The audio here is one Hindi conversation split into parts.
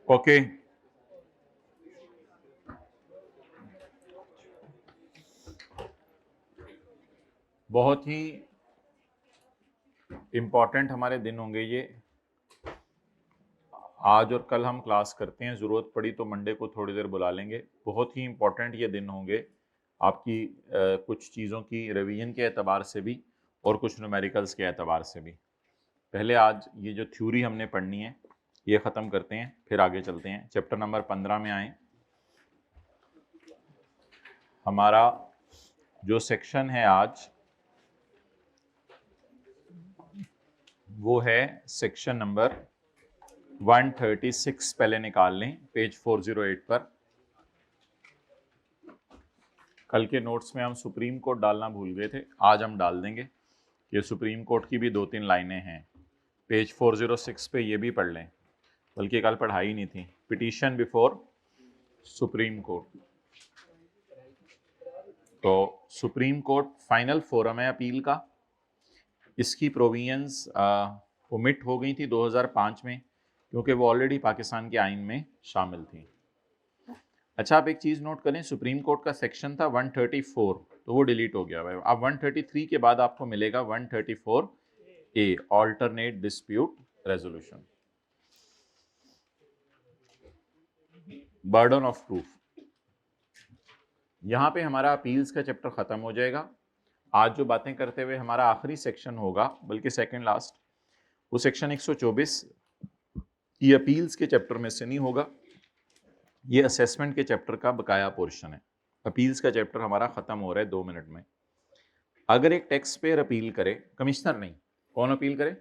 ओके, बहुत ही इम्पोर्टेंट हमारे दिन होंगे ये। आज और कल हम क्लास करते हैं, ज़रूरत पड़ी तो मंडे को थोड़ी देर बुला लेंगे। बहुत ही इम्पोर्टेंट ये दिन होंगे आपकी कुछ चीज़ों की रिवीजन के एतबार से भी और कुछ न्यूमेरिकल्स के एतबार से भी। पहले आज ये जो थ्योरी हमने पढ़नी है ये ख़त्म करते हैं, फिर आगे चलते हैं। चैप्टर नंबर 15 में आए। हमारा जो सेक्शन है आज वो है सेक्शन नंबर 136। पहले निकाल लें पेज 408 पर। कल के नोट्स में हम सुप्रीम कोर्ट डालना भूल गए थे, आज हम डाल देंगे। ये सुप्रीम कोर्ट की भी 2-3 लाइनें हैं। पेज 406 पे ये भी पढ़ लें, बल्कि कल पढ़ाई नहीं थी। Petition before supreme court. तो सुप्रीम कोर्ट फाइनल फोरम है अपील का। इसकी प्रोविजंस ओमिट हो गई थी 2005 में, क्योंकि वो ऑलरेडी पाकिस्तान के आइन में शामिल थी। अच्छा, आप एक चीज़ नोट करें, सुप्रीम कोर्ट का सेक्शन था 134, तो वो डिलीट हो गया है। अब 133 के बाद आपको मिलेगा 134A, alternate dispute resolution. Burden of proof. यहाँ पे हमारा अपील्स का चैप्टर खत्म हो जाएगा। आज जो बातें करते हुए हमारा आखिरी सेक्शन होगा, बल्कि सेकंड लास्ट, वो सेक्शन 124 ये अपील्स के चैप्टर में से नहीं होगा, ये असेसमेंट के चैप्टर का बकाया पोर्शन है। अपील्स का चैप्टर हमारा खत्म हो रहा है 2 मिनट में। अगर एक टैक्स पेयर अपील करे, कमिश्नर नहीं, कौन अपील करे?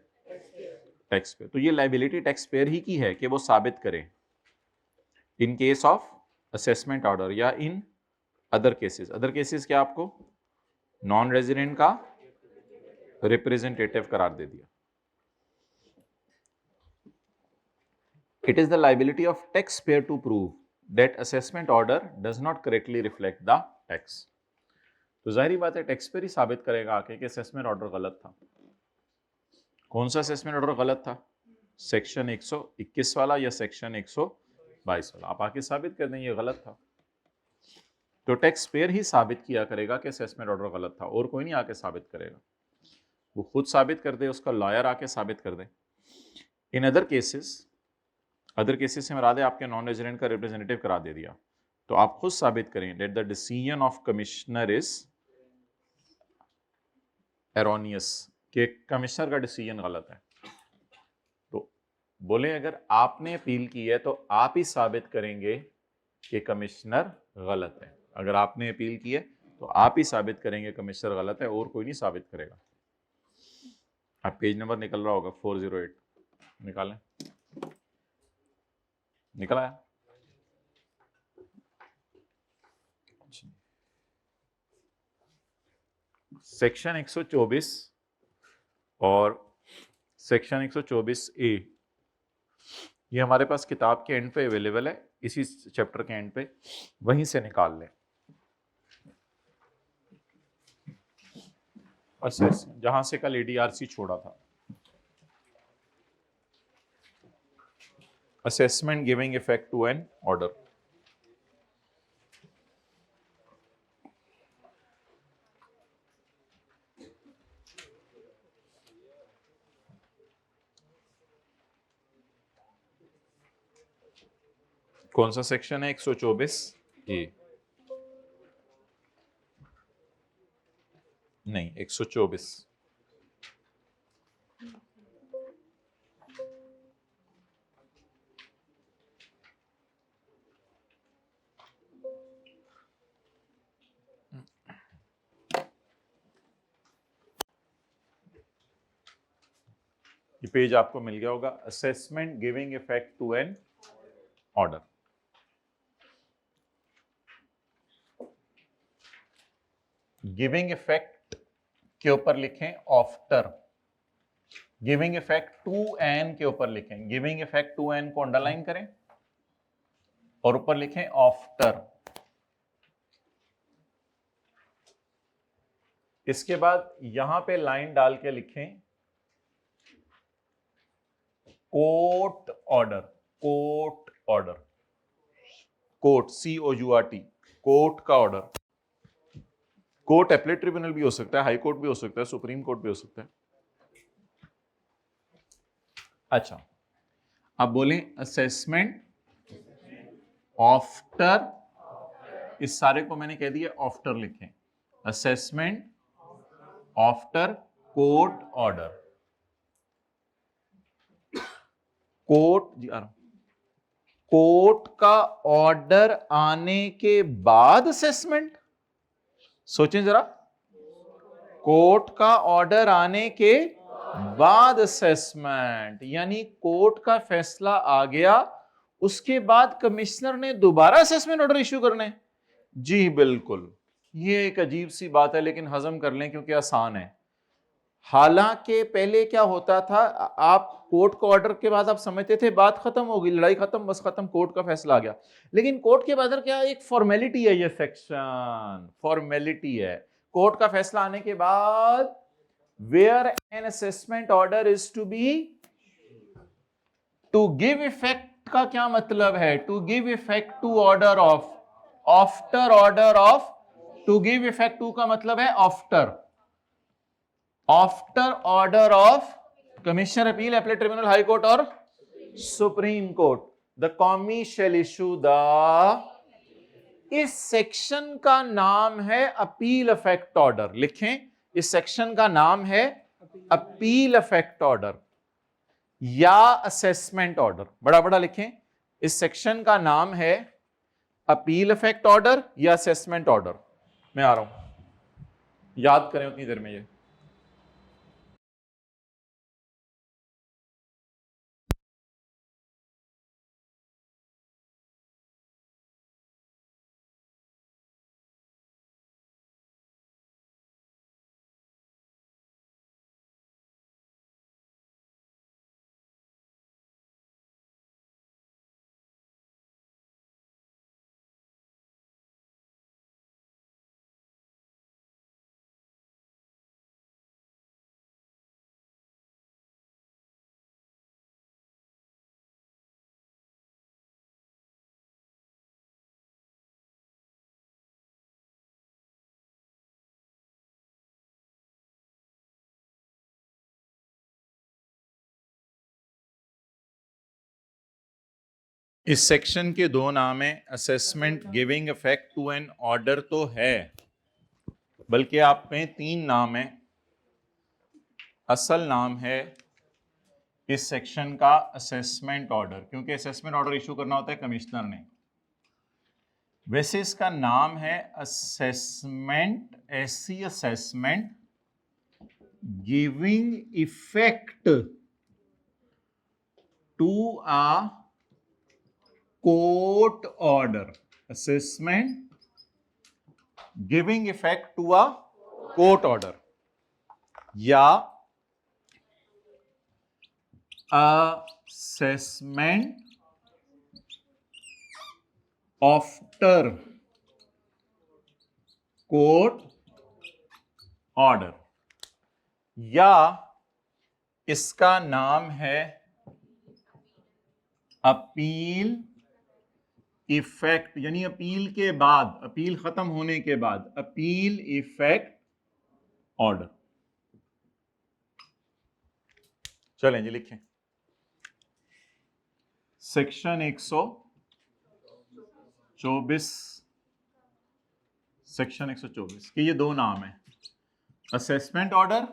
Tax payer. तो ये लायबिलिटी टैक्स पेयर ही की है कि वो साबित करे in case of assessment order या in other cases. Other cases क्या? आपको नॉन रेजिडेंट का रिप्रेजेंटेटिव करार दे दिया। It is the liability of taxpayer to prove that assessment order does not correctly reflect the tax. तो जाहिर बात है टैक्स पेयर ही साबित करेगा आके कि असेसमेंट ऑर्डर गलत था। कौन सा असेसमेंट ऑर्डर गलत था? सेक्शन 121 वाला या सेक्शन 122 वाला? आप आके साबित कर दें ये गलत था। तो टैक्स पेयर ही साबित किया करेगा कि असेसमेंट ऑर्डर गलत था, और कोई नहीं आके साबित करेगा। वो खुद साबित कर दे, उसका लॉयर आके साबित कर दे। इन अदर केसेस से मराद है आपके नॉन रेजिडेंट का रिप्रेजेंटेटिव करा दे दिया, तो आप खुद साबित करें that the decision of commissioner is erroneous, कि कमिश्नर का डिसीजन गलत है। तो बोले अगर आपने अपील की है तो आप ही साबित करेंगे कि कमिश्नर गलत है। अगर आपने अपील की है तो आप ही साबित करेंगे कमिश्नर गलत है, और कोई नहीं साबित करेगा। आप पेज नंबर निकल रहा होगा 408, निकालें। निकल आया? सेक्शन 124 और सेक्शन 124A ये हमारे पास किताब के एंड पे अवेलेबल है, इसी चैप्टर के एंड पे, वहीं से निकाल लें। जहां से कल ADRC छोड़ा था, assessment giving effect to an order. कौन सा सेक्शन है? 124A नहीं, 124। ये पेज आपको मिल गया होगा, assessment giving effect to an order. Giving effect के ऊपर लिखें after, giving effect to an के ऊपर लिखें, गिविंग इफेक्ट टू एन को अंडरलाइन करें और ऊपर लिखें आफ्टर। इसके बाद यहां पे लाइन डाल के लिखें court order, court order, court, COURT, court का ऑर्डर। कोर्ट एपलेट ट्रिब्यूनल भी हो सकता है, हाई कोर्ट भी हो सकता है, सुप्रीम कोर्ट भी हो सकता है। अच्छा, अब बोलें असेसमेंट आफ्टर, इस सारे को मैंने कह दिया आफ्टर लिखें, assessment after court order. Court का ऑर्डर आने के बाद असेसमेंट, सोचें जरा, कोर्ट का ऑर्डर आने के बाद असेसमेंट, यानी कोर्ट का फैसला आ गया, उसके बाद कमिश्नर ने दोबारा असेसमेंट ऑर्डर इश्यू करने। जी बिल्कुल, ये एक अजीब सी बात है, लेकिन हजम कर लें क्योंकि आसान है। हालांकि पहले क्या होता था, आप कोर्ट का ऑर्डर के बाद आप समझते थे बात खत्म हो गई, लड़ाई खत्म, बस खत्म, कोर्ट का फैसला आ गया। लेकिन कोर्ट के बाद क्या एक फॉर्मेलिटी है, ये सेक्शन फॉर्मेलिटी है। कोर्ट का फैसला आने के बाद where an assessment order is to be, to give effect का क्या मतलब है, to give effect to order of, after order of, to give effect to का मतलब है after, after order of commissioner appeal, appellate tribunal, high court और सुप्रीम कोर्ट, द कॉमी शैल इशू द, इस सेक्शन का नाम है अपील इफेक्ट ऑर्डर। लिखें, इस सेक्शन का नाम है अपील इफेक्ट ऑर्डर या असेसमेंट ऑर्डर, बड़ा बड़ा लिखें, इस सेक्शन का नाम है अपील इफेक्ट ऑर्डर या असेसमेंट ऑर्डर। मैं आ रहा हूं, याद करें उतनी देर में ये। इस सेक्शन के दो नाम है, assessment giving effect to an order तो है, बल्कि आप में तीन नाम है। असल नाम है इस सेक्शन का असेसमेंट ऑर्डर, क्योंकि असेसमेंट ऑर्डर इशू करना होता है कमिश्नर ने। वैसे इसका नाम है असेसमेंट, ऐसी assessment giving effect to a court order, assessment giving effect to a court order, या असेसमेंट आफ्टर कोर्ट ऑर्डर, या इसका नाम है अपील इफेक्ट, यानी अपील के बाद, अपील खत्म होने के बाद अपील इफेक्ट ऑर्डर। चलें जी लिखें, सेक्शन 124, सेक्शन 124 के ये दो नाम है, असेसमेंट ऑर्डर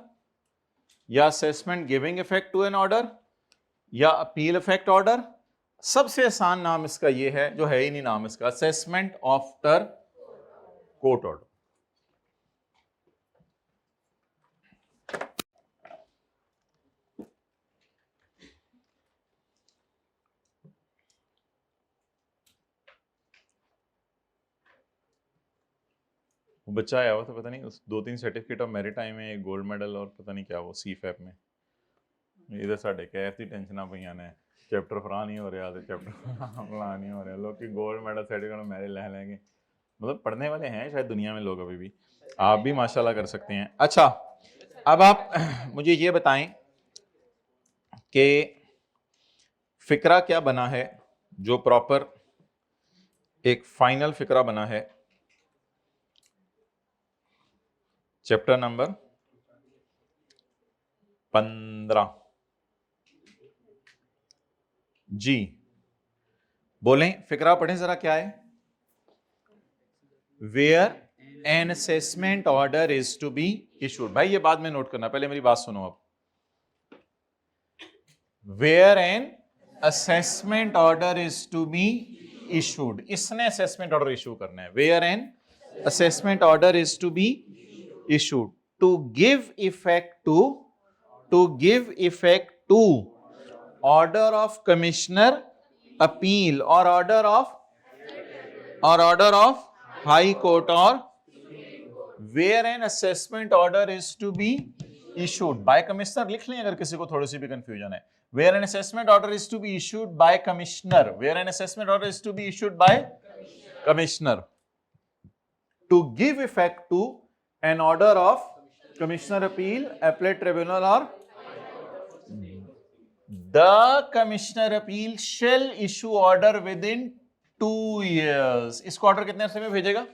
या assessment giving effect to an order या अपील इफेक्ट ऑर्डर। सबसे आसान नाम इसका ये है, जो है ही नहीं नाम इसका, असेसमेंट आफ्टर कोर्ट ऑर्डर। वो बच्चा आया हुआ था, पता नहीं उस 2-3 सर्टिफिकेट ऑफ मेरिट आए में, गोल्ड मेडल और पता नहीं क्या वो CFAP में। इधर साढ़े कैफ की टेंशन पईयां ने, चैप्टर फरा नहीं हो रहा, चैप्टर फला नहीं हो रहा, लोग की गोल्ड मेडल सर्टिफिकेट मेरिट ले लेंगे। मतलब पढ़ने वाले हैं शायद दुनिया में लोग अभी भी, आप भी माशाल्लाह कर सकते हैं। अच्छा, अब आप मुझे ये बताएं कि फिक्रा क्या बना है जो प्रॉपर एक फाइनल फिक्रा बना है चैप्टर नंबर 15 जी। बोलें, फिक्रा पढ़ें जरा, क्या है? Where an assessment order is to be issued. भाई ये बाद में नोट करना, पहले मेरी बात सुनो। अब where an assessment order is to be issued, इसने असेसमेंट ऑर्डर इशू करना है। Where an assessment order is to be issued to give effect to order of commissioner appeal और ऑर्डर ऑफ हाई कोर्ट, और where an assessment order is to be issued by commissioner. लिख लें अगर किसी को थोड़ी सी भी कंफ्यूजन है। Where an assessment order is to be issued by commissioner, where an assessment order is to be issued by commissioner to give effect to an order of commissioner appeal, appellate tribunal, और the commissioner appeal shall issue order within 2 years। इसको ऑर्डर कितने अर्से में भेजेगा?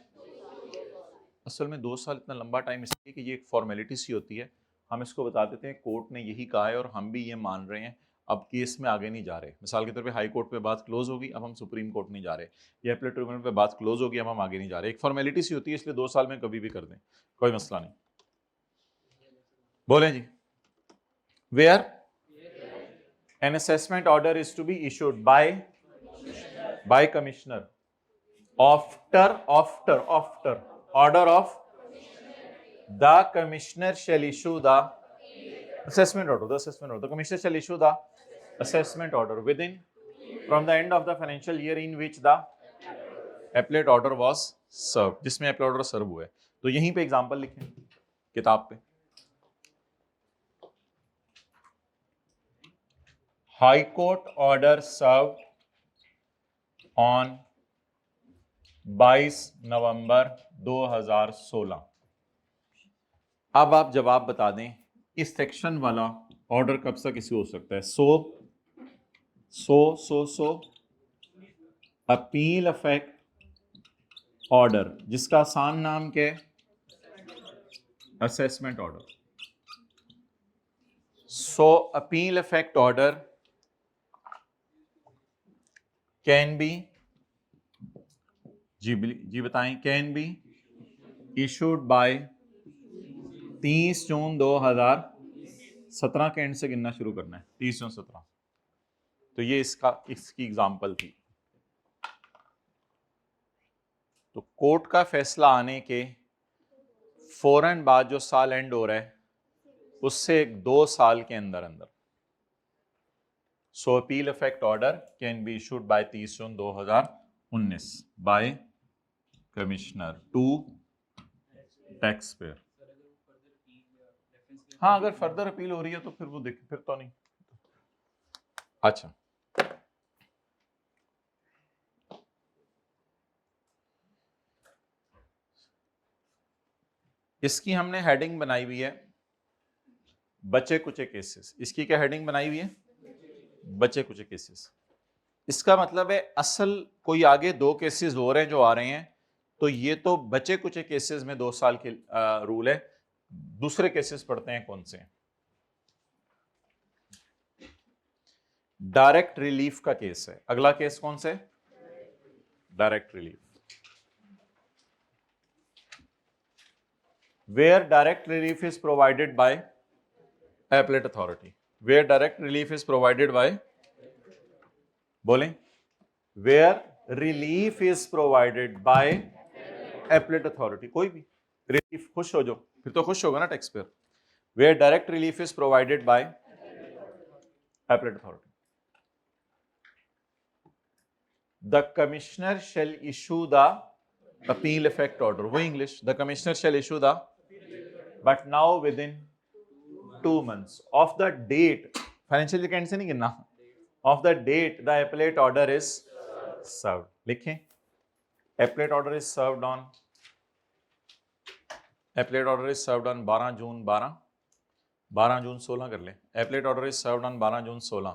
असल में 2 साल इतना लंबा टाइम इसलिए कि ये एक फॉर्मेलिटी सी होती है। हम इसको बता देते हैं कोर्ट ने यही कहा है और हम भी ये मान रहे हैं, अब केस में आगे नहीं जा रहे। मिसाल के तौर पे हाई कोर्ट पे बात क्लोज होगी, अब हम सुप्रीम कोर्ट नहीं जा रहे, या एपलेट ट्रिब्यूनल पे बात क्लोज होगी, अब हम आगे नहीं जा रहे। एक फॉर्मेलिटी सी होती है, इसलिए 2 साल में कभी भी कर दें, कोई मसला नहीं। बोलें जी। Where an assessment order is to be issued by commissioner after order of the commissioner shall issue the assessment order, the commissioner shall issue the assessment order within from the end of the financial year in which the appellate order was served, जिसमें appellate order सर्व हुआ है। तो यहीं पे एग्जांपल लिखें किताब पे। High court order serve on 22 November 2016। अब आप जवाब बता दें, इस सेक्शन वाला ऑर्डर कब तक इश्यू हो सकता है? सो अपील इफेक्ट ऑर्डर, जिसका आसान नाम क्या है? Assessment order. So appeal effect order can be, जी बताएं, can be issued by 30 June 2017 के एंड से गिनना शुरू करना है, 30 जून 17। तो ये इसकी एग्जांपल थी। तो कोर्ट का फैसला आने के फौरन बाद जो साल एंड हो रहा है उससे 2 साल के अंदर so appeal effect order can be issued by 30 June 2019 by commissioner to tax payer. हाँ, अगर फर्दर अपील हो रही है तो फिर वो देखिए, फिर तो नहीं। अच्छा, इसकी हमने हेडिंग बनाई हुई है बचे कुचे केसेस। इसकी क्या हेडिंग बनाई हुई है? बचे कुचे केसेस। इसका मतलब है असल कोई आगे 2 केसेस हो रहे हैं जो आ रहे हैं, तो ये तो बचे कुचे केसेस में 2 साल के रूल है। दूसरे केसेस पढ़ते हैं कौन से हैं। डायरेक्ट रिलीफ का केस है अगला केस। कौन से? Direct relief. Where direct relief is provided by appellate authority. Where direct relief is provided by, बोलें, where relief is provided by appellate authority. कोई भी रिलीफ, खुश हो जाओ, फिर तो खुश होगा ना tax payer. Where direct relief is provided by appellate authority, the commissioner shall issue the appeal effect order. वो English, the commissioner shall issue the, but now within 2 months of the date, financial end से नहीं गिनना, of the date the appellate order is served। लिखें, appellate order is served on 12 जून 12 जून 16 कर लें। appellate order is served on 12 जून 16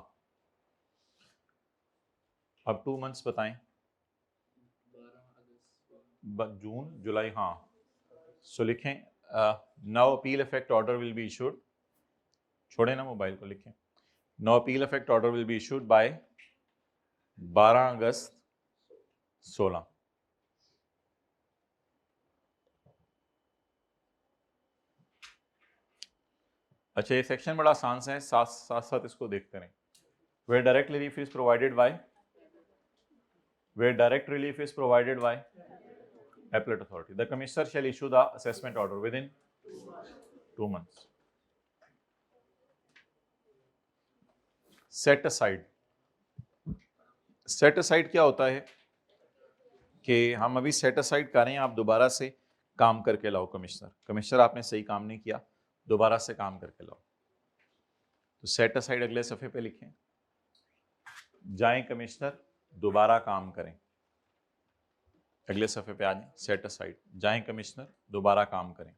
अब 2 months बताएं, जून जुलाई, हाँ। सो लिखें now appeal effect order will be issued, छोड़े ना मोबाइल को, लिखें now appeal effect order will be issued bye 12 अगस्त 16। अच्छा, ये सेक्शन बड़ा आसान सा है, साथ साथ इसको देखते रहें। Where direct relief is provided by, where direct relief is provided by appellate authority, the commissioner shall issue the assessment order within 2 months. Set aside, set aside क्या होता है कि हम अभी set aside कर रहे हैं, आप दोबारा से काम करके लाओ कमिश्नर, कमिश्नर आपने सही काम नहीं किया, दोबारा से काम करके लाओ। तो set aside अगले सफ़े पे लिखें, जाएं कमिश्नर दोबारा काम करें, अगले सफ़े पे आ जाएं, सेट असाइड, जाएं कमिश्नर दोबारा काम करें।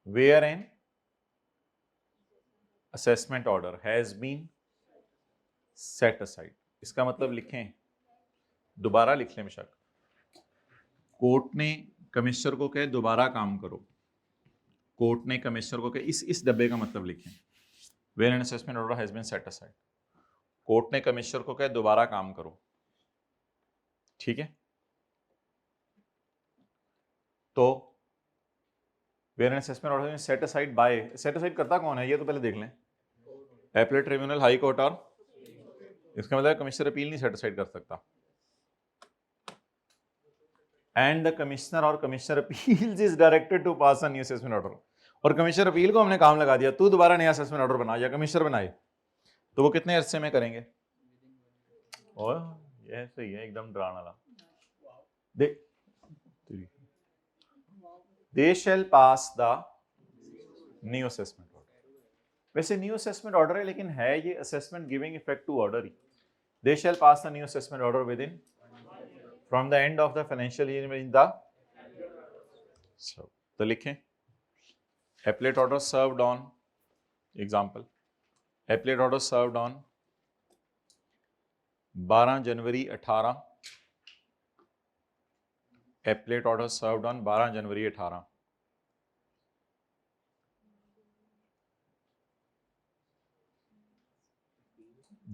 Where an assessment order has been set aside, इसका मतलब लिखें, दोबारा लिख लें बेशक, कोर्ट ने कमिश्नर को कहे दोबारा काम करो, कोर्ट ने कमिश्नर को कहे, इस डब्बे का मतलब लिखें, where an assessment order has been set aside, court ने कमिश्नर को कहे दोबारा काम करो, ठीक है। तो where an assessment order has been set aside by, set aside करता कौन है ये तो पहले देख लें, एपलेट ट्रिब्यूनल, हाई कोर्ट, और इसका मतलब कमिश्नर अपील नहीं सेट असाइड कर सकता। एंड द कमिश्नर और commissioner appeals is directed to pass a new assessment order, और कमिश्नर अपील को हमने काम लगा दिया, तू दोबारा नया असेसमेंट ऑर्डर बना, या कमिश्नर बनाए, तो वो कितने अरसे में करेंगे? और ये सही है, एकदम डराने वाला। They shall pass the new assessment order, वैसे न्यू असेसमेंट ऑर्डर है लेकिन है ये assessment giving effect to order ही। They shall pass the new assessment order within from the end of the financial year in the, तो लिखें appellate order served on, example, appellate order served on 12 January 18, appellate order served on 12 जनवरी 18।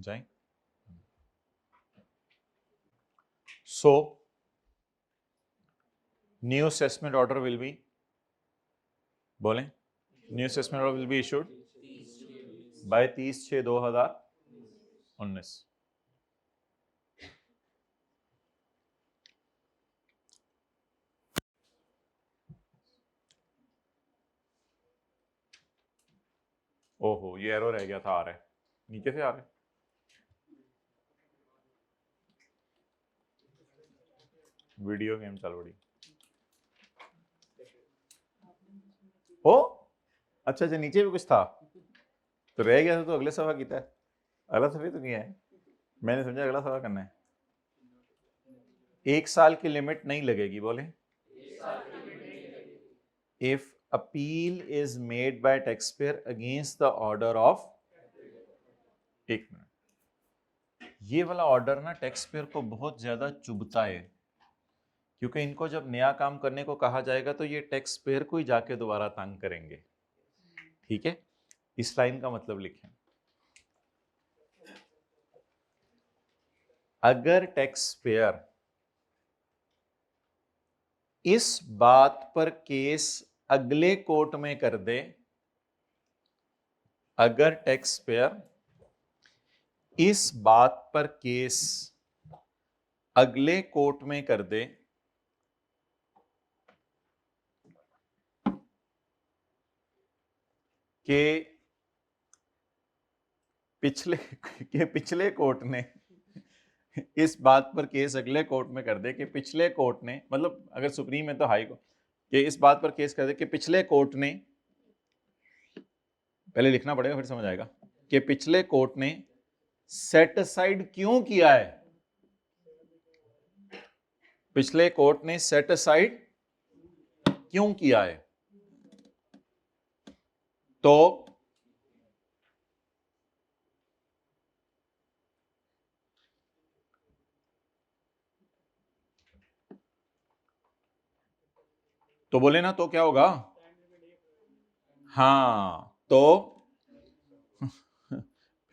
जाए, so new assessment order will be, बोलें, new assessment order will be issued bye 30/6/2019। ओहो, ये एरो रह गया था, आ रहा है नीचे से, आ रहा है, वीडियो गेम चल बड़ी ओ, अच्छा अच्छा, नीचे भी कुछ था तो रह गया था, तो अगले सफा किया है, अगला सफे तो किया है, मैंने समझा अगला सफा करना है। 1 साल की लिमिट नहीं लगेगी, बोले, if appeal is made by taxpayer against the order of, एक मिनट, ये वाला ऑर्डर ना टैक्सपेयर को बहुत ज्यादा चुभता है, क्योंकि इनको जब नया काम करने को कहा जाएगा तो ये टैक्स पेयर को ही जाके दोबारा तंग करेंगे, ठीक है। इस लाइन का मतलब लिखें, अगर टैक्स पेयर इस बात पर केस अगले कोर्ट में कर दे, अगर टैक्स पेयर इस बात पर केस अगले कोर्ट में कर दे कि पिछले कोर्ट ने इस बात पर केस अगले कोर्ट में कर दे कि पिछले कोर्ट ने, मतलब अगर सुप्रीम है तो हाई कोर्ट, कि इस बात पर केस कर दे कि पिछले कोर्ट ने, पहले लिखना पड़ेगा फिर समझ आएगा, कि पिछले कोर्ट ने सेट असाइड क्यों किया है, पिछले कोर्ट ने सेट असाइड क्यों किया है, तो तो बोले ना, तो क्या होगा? हाँ, तो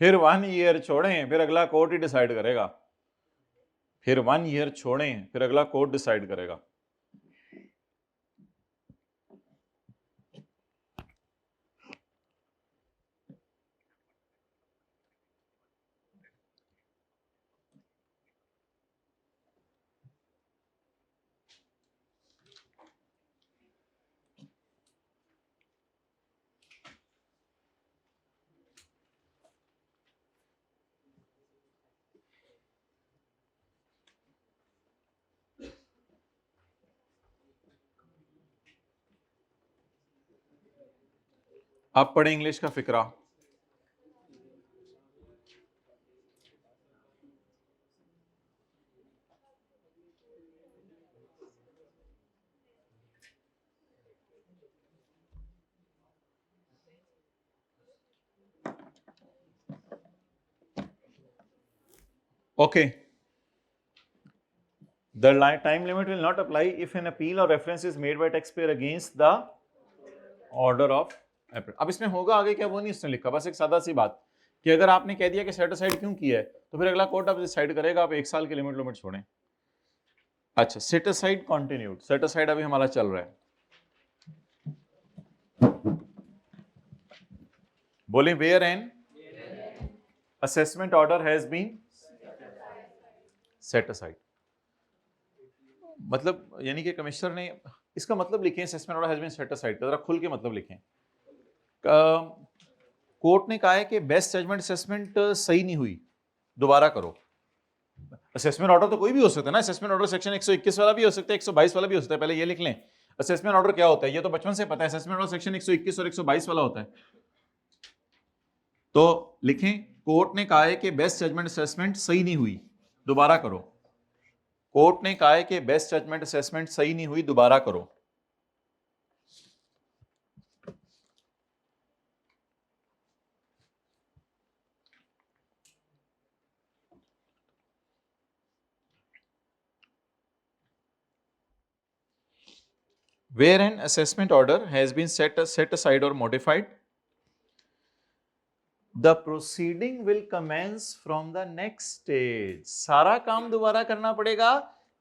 फिर 1 ईयर छोड़ें, फिर अगला कोर्ट ही डिसाइड करेगा। फिर 1 ईयर छोड़ें, फिर अगला कोर्ट डिसाइड करेगा। आप पढ़े इंग्लिश का फिक्रा। Okay, the time limit will not apply if an appeal or reference is made by taxpayer against the order of appeal। अब इसमें होगा आगे क्या, वो नहीं इसने लिखा, बस एक सादा सी बात कि अगर आपने कह दिया कि सेट असाइड क्यों किया है, तो फिर अगला कोर्ट अब डिसाइड करेगा, आप 1 साल की लिमिट छोड़ें। अच्छा, set aside continued, set aside अभी हमारा चल रहा है। बोले where an assessment order has been set aside, मतलब यानी कि कमिश्नर ने इसका मतलब लिखे, assessment order has been set aside, जरा खुल के मतलब लिखें। कोर्ट ने कहा है कि बेस्ट जजमेंट असेसमेंट सही नहीं हुई, दोबारा करो। असेसमेंट ऑर्डर तो कोई भी हो सकता है ना, असेसमेंट ऑर्डर सेक्शन 121 वाला भी हो सकता है, 122 वाला भी हो सकता है। पहले ये लिख लें असेसमेंट ऑर्डर क्या होता है, ये तो बचपन से पता है, असेसमेंट ऑर्डर सेक्शन 121 और 122 वाला होता है। तो लिखें, कोर्ट ने कहा है कि बेस्ट जजमेंट असेसमेंट सही नहीं हुई, दोबारा करो। कोर्ट ने कहा है कि बेस्ट जजमेंट असेसमेंट सही नहीं हुई, दोबारा करो। Where an assessment order has been set aside or modified, the proceeding will commence from the next stage। सारा काम दोबारा करना पड़ेगा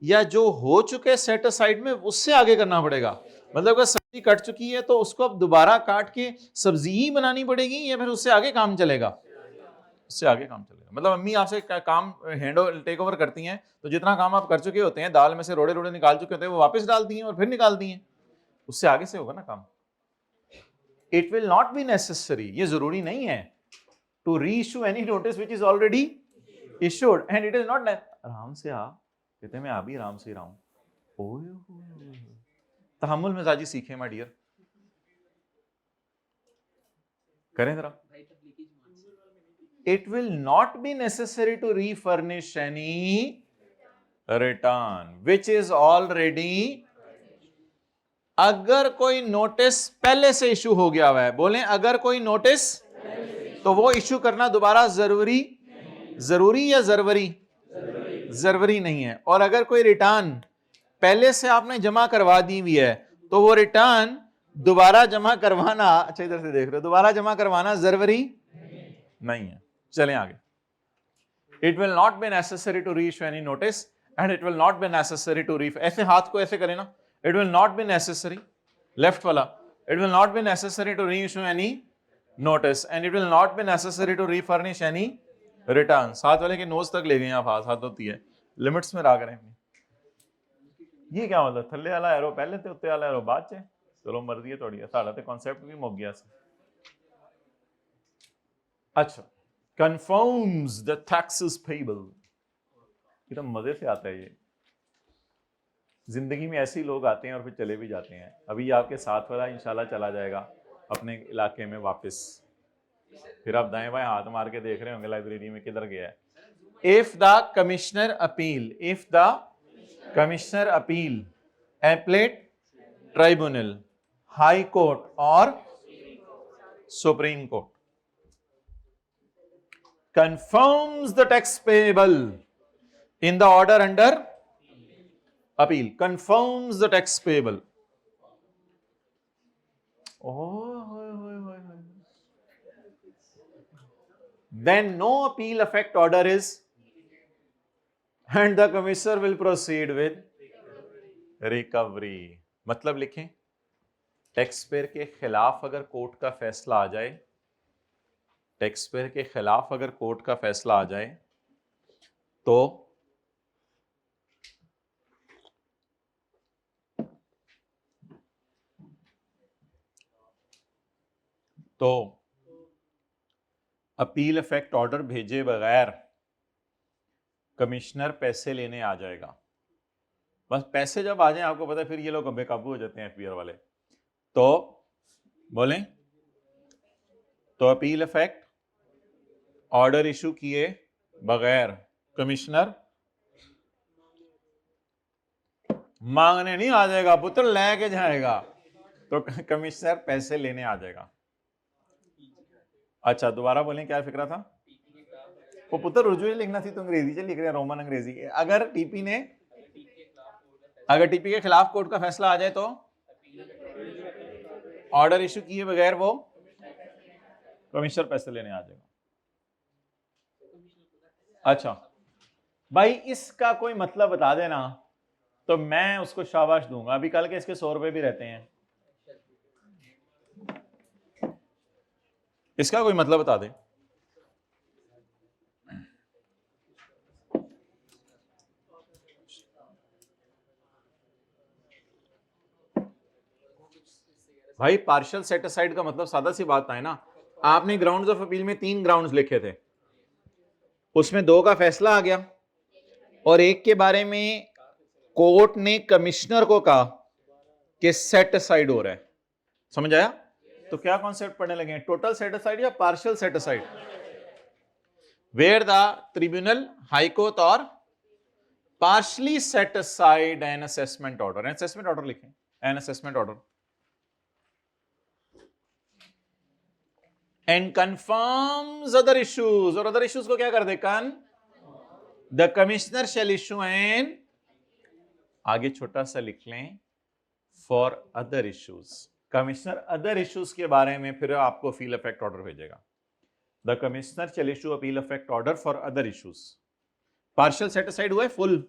या जो हो चुके सेट असाइड में उससे आगे करना पड़ेगा? मतलब अगर सब्जी कट चुकी है तो उसको अब दोबारा काट के सब्जी ही बनानी पड़ेगी या फिर उससे आगे काम चलेगा? उससे आगे काम चलेगा। मतलब अम्मी आपसे काम हैंड टेक ओवर करती हैं, तो जितना काम आप कर चुके होते हैं, दाल में से रोड़े रोड़े निकाल चुके होते हैं, वो वापस डालती हैं और फिर निकालती हैं, उससे आगे से होगा ना काम। It will not be necessary, ये जरूरी नहीं है, to reissue any notice which is already issued and it is not. आराम से आ, कहते मैं आ भी आराम से रहा हूं। तहम्मुल मिजाजी सीखे माय डियर, करें जरा। It will not be necessary to refurnish any return which is already। अगर कोई नोटिस पहले से इशू हो गया हुआ है, बोलें अगर कोई नोटिस, तो वो इशू करना दोबारा जरूरी या जरूरी नहीं है। और अगर कोई रिटर्न पहले से आपने जमा करवा दी हुई है, तो वो रिटर्न दोबारा जमा करवाना, अच्छा इधर से देख रहे हो, दोबारा जमा करवाना जरूरी नहीं है। चलें आगे। It will not be necessary to reissue any notice and it will not be necessary to ऐसे हाथ को ऐसे करें ना, it will not be necessary, left वाला, it will not be necessary to reissue any notice and it will not be necessary to refurnish any return. साथ वाले के नोज तक ले गए आप, हाथ होती है, लिमिट्स में रहा करें। ये क्या मतलब, थल्ले वाला एरो पहले ते उत्ते वाला एरो बाद च, चलो मर्जी है थोड़ी, साडा ते कॉन्सेप्ट भी मुक गया। अच्छा, confirms the taxes payable, ये तो मजे से आता है। ये जिंदगी में ऐसे ही लोग आते हैं और फिर चले भी जाते हैं। अभी आपके साथ वाला इंशाल्लाह चला जाएगा अपने इलाके में वापस, फिर आप दाएं बाएं हाथ मार के देख रहे होंगे लाइब्रेरी में किधर गया है। If the commissioner appeal appellate tribunal, high court और supreme court confirms the tax payable in the order under appeal, confirms the tax payable, Then no appeal effect order is, and the commissioner will proceed with recovery. मतलब लिखें, टैक्स पेयर के खिलाफ अगर कोर्ट का फैसला आ जाए, टैक्स पेयर के खिलाफ अगर कोर्ट का फैसला आ जाए तो अपील इफेक्ट ऑर्डर भेजे बगैर कमिश्नर पैसे लेने आ जाएगा। बस पैसे जब आ जाए, आपको पता है फिर ये लोग बेकाबू हो जाते हैं एफबीआर वाले। तो बोलें, तो अपील इफेक्ट ऑर्डर इशू किए बगैर कमिश्नर मांगने नहीं आ जाएगा, पुत्र लेके जाएगा, तो कमिश्नर पैसे लेने आ जाएगा। अच्छा दोबारा बोलें, क्या फिक्रा था? वो पुत्र रुजू लिखना थी तो अंग्रेजी से लिख रहे हैं, रोमन अंग्रेजी। अगर टीपी के खिलाफ कोर्ट का फैसला आ जाए तो ऑर्डर इशू किए बगैर वो कमिश्नर पैसे लेने आ जाएगा। अच्छा भाई, इसका कोई मतलब बता देना तो मैं उसको शाबाश दूंगा। अभी कल के इसके 100 रुपए भी रहते हैं, इसका कोई मतलब बता दे। भाई पार्शियल सेट असाइड का मतलब सादा सी बात है ना, आपने ग्राउंड्स ऑफ अपील में 3 ग्राउंड्स लिखे थे, उसमें 2 का फैसला आ गया और एक के बारे में कोर्ट ने कमिश्नर को कहा कि सेट असाइड हो रहा है। समझ आया? तो क्या कॉन्सेप्ट पढ़ने लगे हैं, टोटल सेट असाइड या partial set aside? Where the tribunal, high court और partly set aside an assessment order. An assessment order लिखें, an assessment order and confirms other issues. और अदर इश्यूज को क्या कर दे, the commissioner shall issue an, आगे छोटा सा लिख लें, for other issues. Commissioner other issues के बारे में फिर आपको अपील इफेक्ट ऑर्डर भेजेगा। The commissioner shall issue appeal effect order for other issues. Partial set aside हुआ है, full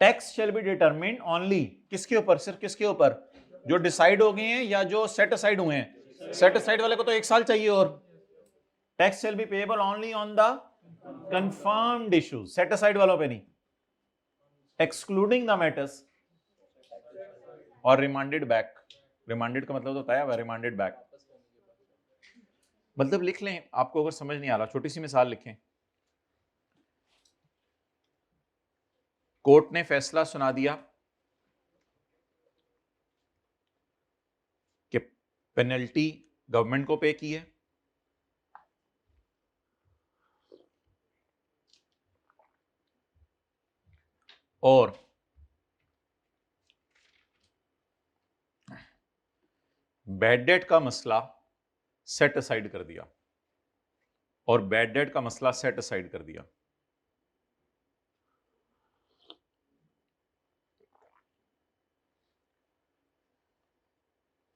tax shall be determined only, किसके ऊपर? सिर्फ किसके ऊपर? जो डिसाइड हो गए हैं या जो सेट असाइड हुए हैं? सेट असाइड वाले को तो 1 साल चाहिए। और tax shall be payable only on the confirmed issues, set aside वालों पे नहीं, एक्सक्लूडिंग द मैटर्स और रिमांडेड बैक। रिमांडेड का मतलब होता है रिमांडेड बैक। मतलब लिख लें, आपको अगर समझ नहीं आ रहा छोटी सी मिसाल लिखें। कोर्ट ने फैसला सुना दिया कि पेनल्टी गवर्नमेंट को पे की है, और बैड डेट का मसला सेट असाइड कर दिया, और बैड डेट का मसला सेट असाइड कर दिया।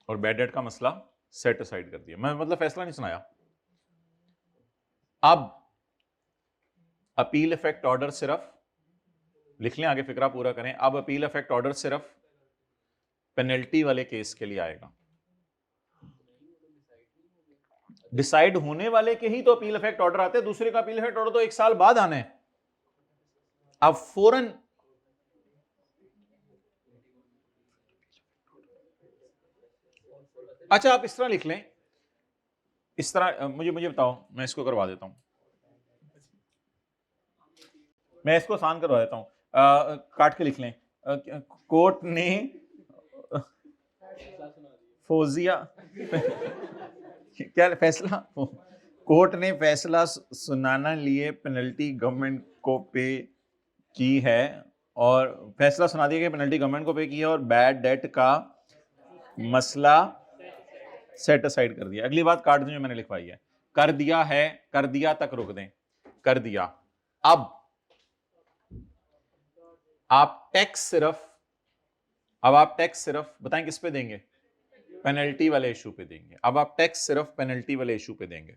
और बैड डेट का मसला सेट असाइड कर दिया। मैं मतलब फैसला नहीं सुनाया। अब अपील इफेक्ट ऑर्डर सिर्फ लिख लें, आगे फिक्रा पूरा करें। अब अपील इफेक्ट ऑर्डर सिर्फ पेनल्टी वाले केस के लिए आएगा। डिसाइड होने वाले के ही तो अपील इफेक्ट ऑर्डर आते हैं, दूसरे का अपील इफेक्ट ऑर्डर तो 1 साल बाद आने हैं। अब फौरन अच्छा आप इस तरह लिख लें, इस तरह मुझे बताओ, मैं इसको करवा देता हूं, मैं इसको आसान करवा देता हूं, काट के लिख लें। कोर्ट ने फौजिया क्या फैसला, कोर्ट ने फैसला सुनाना लिए पेनल्टी गवर्नमेंट को पे की है, और फैसला सुना दिया कि पेनल्टी गवर्नमेंट को पे की है और बैड डेट का मसला सेट असाइड कर दिया। अगली बात काट दें जो मैंने लिखवाई है, कर दिया है, कर दिया तक रुक दें, कर दिया। अब आप टैक्स सिर्फ अब आप टैक्स सिर्फ बताएं किस पे देंगे, पेनल्टी वाले इशू पे देंगे। अब आप टैक्स सिर्फ पेनल्टी वाले इशू पे देंगे।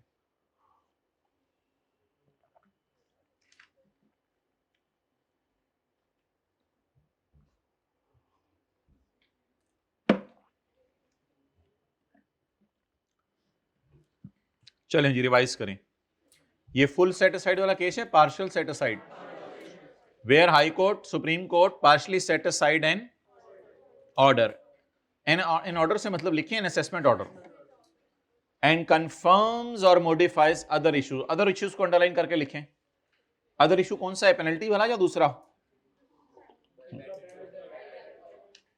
चलें जी रिवाइज करें। ये फुल सेट असाइड वाला केस है, partial set aside, where high court supreme court partly set aside an order. An order से मतलब लिखिए an assessment order, and confirms और modifies other issues. Other issues को अंडरलाइन करके लिखें। अदर इशू कौन सा है, पेनल्टी वाला या दूसरा?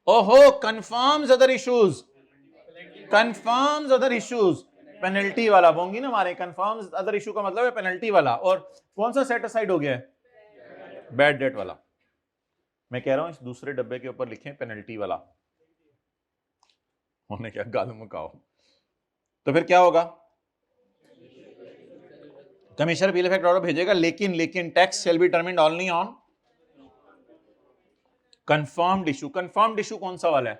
ओहो, confirms other issues, confirms other issues, penalty वाला बोंगी ना हमारे। कंफर्म्स अदर इशू का मतलब है पेनल्टी वाला। और कौन सा सेट असाइड हो गया है, बैड डेट वाला। मैं कह रहा हूं इस दूसरे डब्बे के ऊपर लिखें पेनल्टी वाला, होने क्या गाल मुकाओ। तो फिर क्या होगा, कमिश्नर अपील इफेक्ट ऑर्डर भेजेगा, लेकिन tax shall be determined only on confirmed issue. Confirmed issue कौन सा वाला है,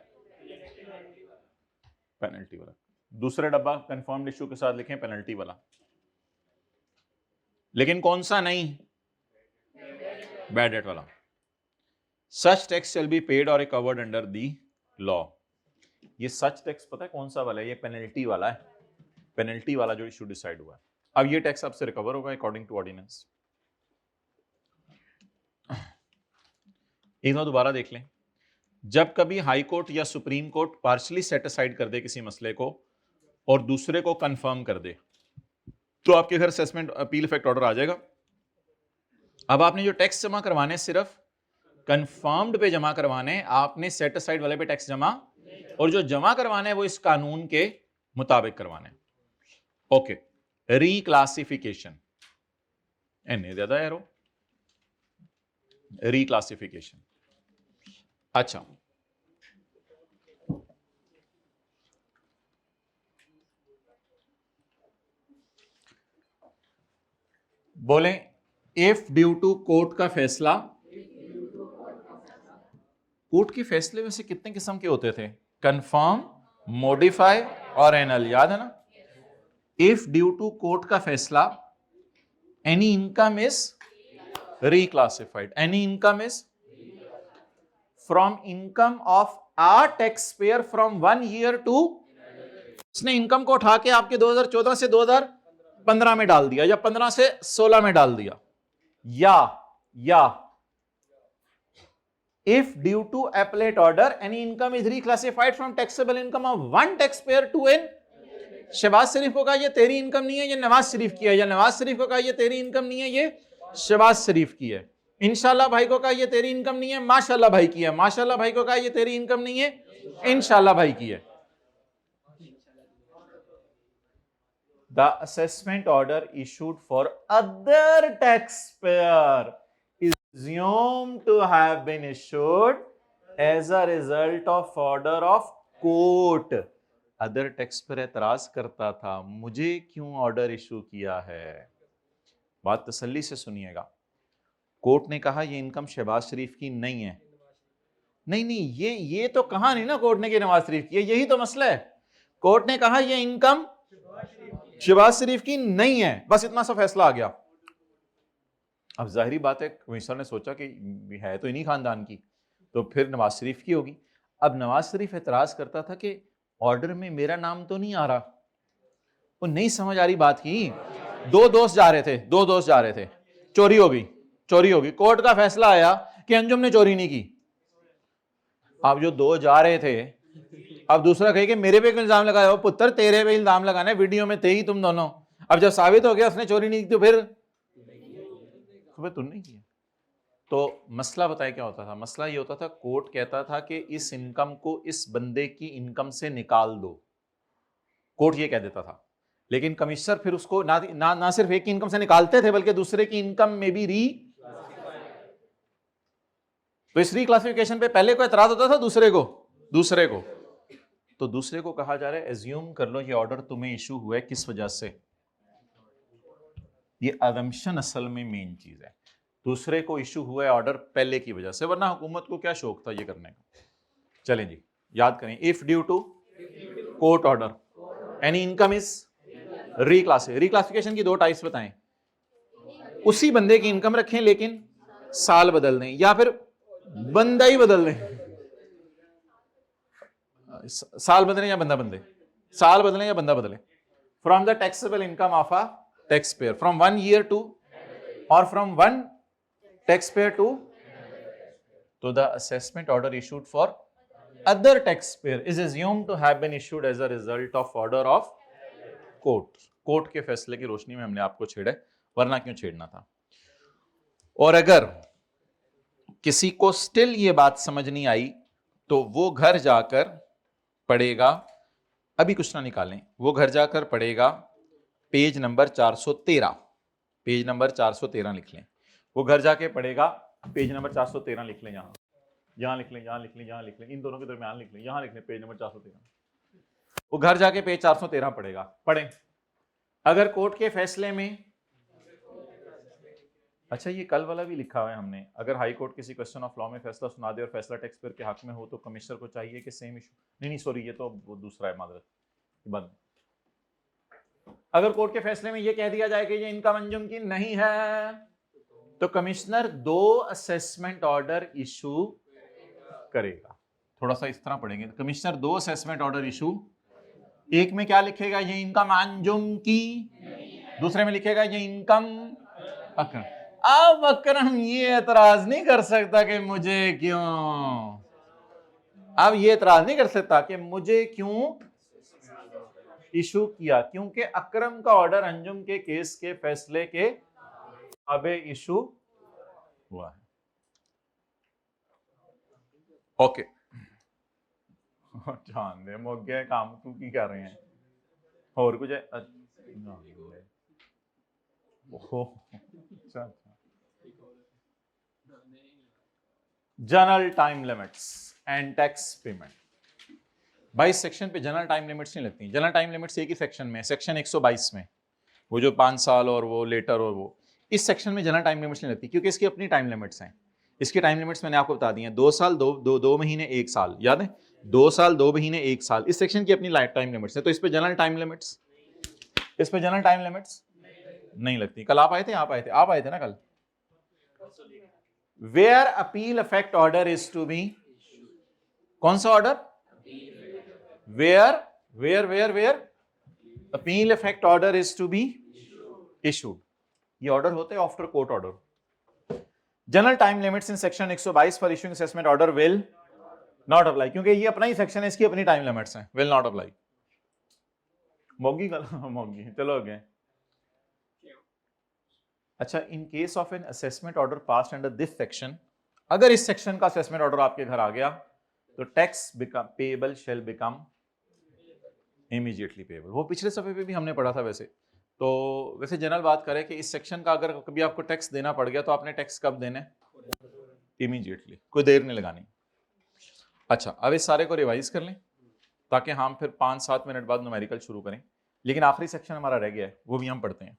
पेनल्टी वाला। दूसरा डब्बा कंफर्म्ड इशू के साथ लिखें पेनल्टी वाला, लेकिन कौन सा नहीं, बैड डेट वाला। Such tax shall be paid और कवर्ड अंडर दी लॉ। ये सच टैक्स पता है कौन सा वाला है, ये पेनल्टी वाला है, पेनल्टी वाला जो इशू डिसाइड हुआ है। अब ये टैक्स आपसे रिकवर होगा अकॉर्डिंग टू ऑर्डिनेंस। एक बार दोबारा देख लें। जब कभी हाई कोर्ट या supreme court partly set aside कर दे किसी मसले को और दूसरे को कंफर्म कर दे, तो आपके घर असेसमेंट अपील इफेक्ट ऑर्डर आ जाएगा। अब आपने जो टैक्स जमा करवाने सिर्फ कंफर्म्ड पे जमा करवाने, आपने सेट असाइड वाले पे टैक्स जमा, और जो जमा करवाने वो इस कानून के मुताबिक करवाने। ओके, रिक्लासिफिकेशन, एने ज्यादा एरो, रिक्लासिफिकेशन। अच्छा, बोलें इफ ड्यू टू कोर्ट का फैसला। कोर्ट के फैसले में से कितने किस्म के होते थे, कंफर्म, मॉडिफाई और एनल, याद है ना। इफ ड्यू टू कोर्ट का फैसला any income is reclassified, any income is from income of a taxpayer from 1 year to, उसने इनकम को उठा के आपके 2014 से 2015 में डाल दिया, या 15 से 16 में डाल दिया, या if due to appellate order any income is reclassified from taxable income of one taxpayer to an, Shahbaz शरीफ को कहा ये तेरी इनकम नहीं है, ये नवाज शरीफ की है, या नवाज शरीफ को कहा ये तेरी इनकम नहीं है, ये शहबाज शरीफ की है। इंशाल्लाह भाई को कहा ये तेरी इनकम नहीं है, माशाल्लाह भाई की है। माशाल्लाह भाई को कहा ये तेरी इनकम नहीं है, इंशाल्लाह भाई की है। The assessment order issued for other taxpayer is assumed to have been issued as a result of order of court. Other tax पर एतराज करता था, मुझे क्यों ऑर्डर इशू किया है। बात तसल्ली से सुनिएगा। कोर्ट ने कहा ये इनकम शहबाज शरीफ की नहीं है। नहीं, ये तो कहा नहीं ना कोर्ट ने कि नवाज शरीफ की है, यही तो मसला है। कोर्ट ने कहा ये इनकम शहबाज शरीफ की नहीं है, बस इतना सा फैसला आ गया। अब जाहिरी बात है कमिश्नर ने सोचा कि है तो इन्हीं खानदान की, तो फिर नवाज शरीफ की होगी। अब नवाज शरीफ एतराज करता था कि ऑर्डर में मेरा नाम तो नहीं आ रहा। वो नहीं समझ आ रही बात की। दो दोस्त जा रहे थे, चोरी हो गई। कोर्ट का फैसला आया कि अंजुम ने चोरी नहीं की। अब जो दो जा रहे थे, अब दूसरा कहे कि मेरे पे क्यों इल्जाम लगाया हो, पुत्र तेरे पे इल्जाम लगाना है, वीडियो में थे ही तुम दोनों। अब जब साबित हो गया उसने चोरी नहीं की, तो फिर तुमने किया। तो मसला बताए क्या होता था, मसला ये होता था कोर्ट कहता था कि इस इनकम को इस बंदे की इनकम से निकाल दो, कोर्ट ये कह देता था। लेकिन कमिश्नर फिर उसको ना सिर्फ एक की इनकम से निकालते थे बल्कि दूसरे की इनकम में भी तो इस रीक्लासिफिकेशन पे पहले को एतराज होता था, दूसरे को तो दूसरे को कहा जा रहा है एज्यूम कर लो ये ऑर्डर तुम्हें इशू हुआ है किस वजह से। ये अजम्पशन असल में मेन चीज है। दूसरे को इशू हुआ है ऑर्डर पहले की वजह से, वरना हुकूमत को क्या शौक था ये करने का। चलें जी, याद करें, if due to court order any income is reclassification की दो टाइप्स बताएं, उसी बंदे की इनकम रखें लेकिन साल बदल दें, या फिर बंदा ही बदल दें, साल बदलें या बंदा बदले, साल बदलें या बंदा बदले, from the taxable income of a tax payer from 1 year to, और फ्रॉम 1 टैक्स पेयर टू, तो the assessment order issued for other tax payer is assumed to have been issued as a result of order of court. Court के फैसले की रोशनी में हमने आपको छेड़ा, वरना क्यों छेड़ना था। और अगर किसी को स्टिल ये बात समझ नहीं आई तो वो घर जाकर पढ़ेगा, अभी कुछ ना निकालें, वो घर जाकर पढ़ेगा पेज नंबर 413, पेज नंबर 413 लिख लें, वो घर जाके पढ़ेगा पेज नंबर 413 लिख लें, यहां लिख लें, यहां लिख लें, यहां लिख लें, इन दोनों के दरमियान लिख लें, यहां लिख लें पेज नंबर 413, वो घर जाके पेज 413 पढ़ेगा। पढ़ें, अगर कोर्ट के फैसले में, अच्छा ये कल वाला भी लिखा हुआ है हमने, अगर हाई कोर्ट किसी क्वेश्चन ऑफ लॉ में फैसला सुना दे और फैसला टैक्स पेयर के हक में हो तो कमिश्नर को चाहिए कि सेम इशू, नहीं सॉरी ये तो वो दूसरा है, मादरत बंद। अगर कोर्ट के फैसले में ये कह दिया जाए कि ये इनकम अंजुम की नहीं है तो कमिश्नर 2 असेसमेंट ऑर्डर इशू करेगा। थोड़ा सा इस तरह पढ़ेंगे, कमिश्नर 2 असेसमेंट ऑर्डर इशू, एक में क्या लिखेगा, ये इनकम अंजुम की, दूसरे में लिखेगा ये इनकम अकरम। अब अकरम ये एतराज नहीं कर सकता कि मुझे क्यों, अब ये एतराज नहीं कर सकता कि मुझे क्यों इशू किया, क्योंकि अकरम का ऑर्डर अंजुम के केस के फैसले के अबे इशू हुआ है। ओके, जान दे मोगे काम तू की कर रहे हैं और कुछ है। General time limits and tax payment. भाई सेक्शन पे जनरल टाइम लिमिट्स नहीं लगती, जनरल टाइम लिमिट्स एक ही सेक्शन में, सेक्शन 122 में, वो जो 5 साल और वो लेटर और वो, इस सेक्शन में जनरल टाइम लिमिट्स नहीं लगती क्योंकि इसकी अपनी टाइम लिमिट्स हैं। इसकी टाइम लिमिट्स मैंने आपको बता दी हैं, 2 साल 2 महीने 1 साल, याद है, 2 साल 2 महीने 1 साल, इस सेक्शन की अपनी लाइफ टाइम लिमिट्स है। तो इस पे जनरल टाइम लिमिट्स, इस पे जनरल टाइम लिमिट्स नहीं लगती। कल आप आए थे, आप आए थे ना कल। Where appeal effect order is to be, कौन सा order, where appeal effect order is to be issued, ये ऑर्डर होते हैं after court order. General time limits in section 122 for issuing assessment order will not apply, क्योंकि ये अपना ही सेक्शन है, इसकी अपनी टाइम लिमिट्स हैं, विल नॉट अप्लाई। मोगी मोगी, चलो आगे। अच्छा, in case of an assessment order passed under this section, अगर इस सेक्शन का असेसमेंट ऑर्डर आपके घर आ गया तो टैक्स पेएबल शैल बिकम इमीडिएटली पेएबल। वो पिछले सफे पे भी हमने पढ़ा था वैसे। तो वैसे जनरल बात करें कि इस सेक्शन का अगर कभी आपको टैक्स देना पड़ गया तो आपने टैक्स कब देना है, इमीडिएटली, कोई देर नहीं लगानी। अच्छा, अब इस सारे को रिवाइज कर लें ताकि हम फिर 5-7 मिनट बाद न्यूमेरिकल शुरू करें, लेकिन आखिरी सेक्शन हमारा रह गया है, वो भी हम पढ़ते हैं।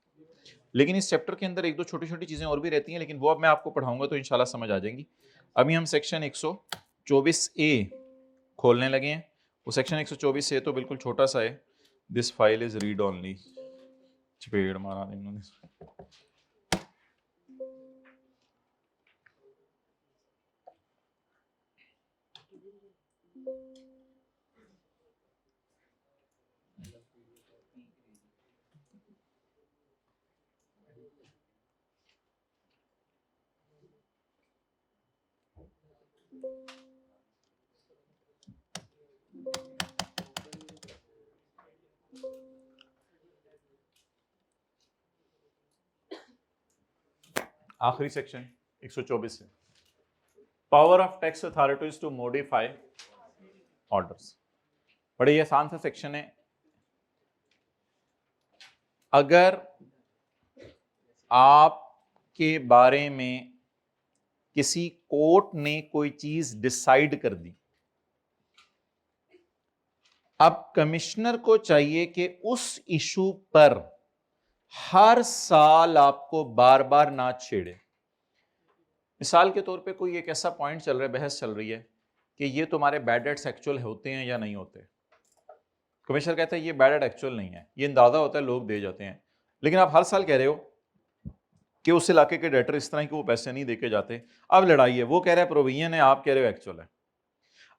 लेकिन इस चैप्टर के अंदर 1-2 छोटी छोटी चीजें और भी रहती हैं, लेकिन वो अब मैं आपको पढ़ाऊंगा तो इंशाल्लाह समझ आ जाएंगी। अभी हम सेक्शन 124A खोलने लगे हैं। वो सेक्शन 124A तो बिल्कुल छोटा सा है, this file is read only, चपेड़ मारा इन्होंने। आखिरी सेक्शन 124 से, power of tax authorities to modify orders. बड़े ही आसान सा सेक्शन है। अगर आपके बारे में किसी कोर्ट ने कोई चीज डिसाइड कर दी, अब कमिश्नर को चाहिए कि उस इशू पर हर साल आपको बार बार ना छेड़े। मिसाल के तौर पे कोई एक ऐसा पॉइंट चल रहा है, बहस चल रही है कि ये तुम्हारे बैड डेट्स एक्चुअल होते हैं या नहीं होते। कमिश्नर कहता है ये बैड डेट एक्चुअल नहीं है, ये अंदाजा होता है, लोग दे जाते हैं, लेकिन आप हर साल कह रहे हो कि उस इलाके के डेटर इस तरह के वो पैसे नहीं देके जाते। अब लड़ाई है, वो कह रहा है प्रोविजन है, आप कह रहे हो एक्चुअल है।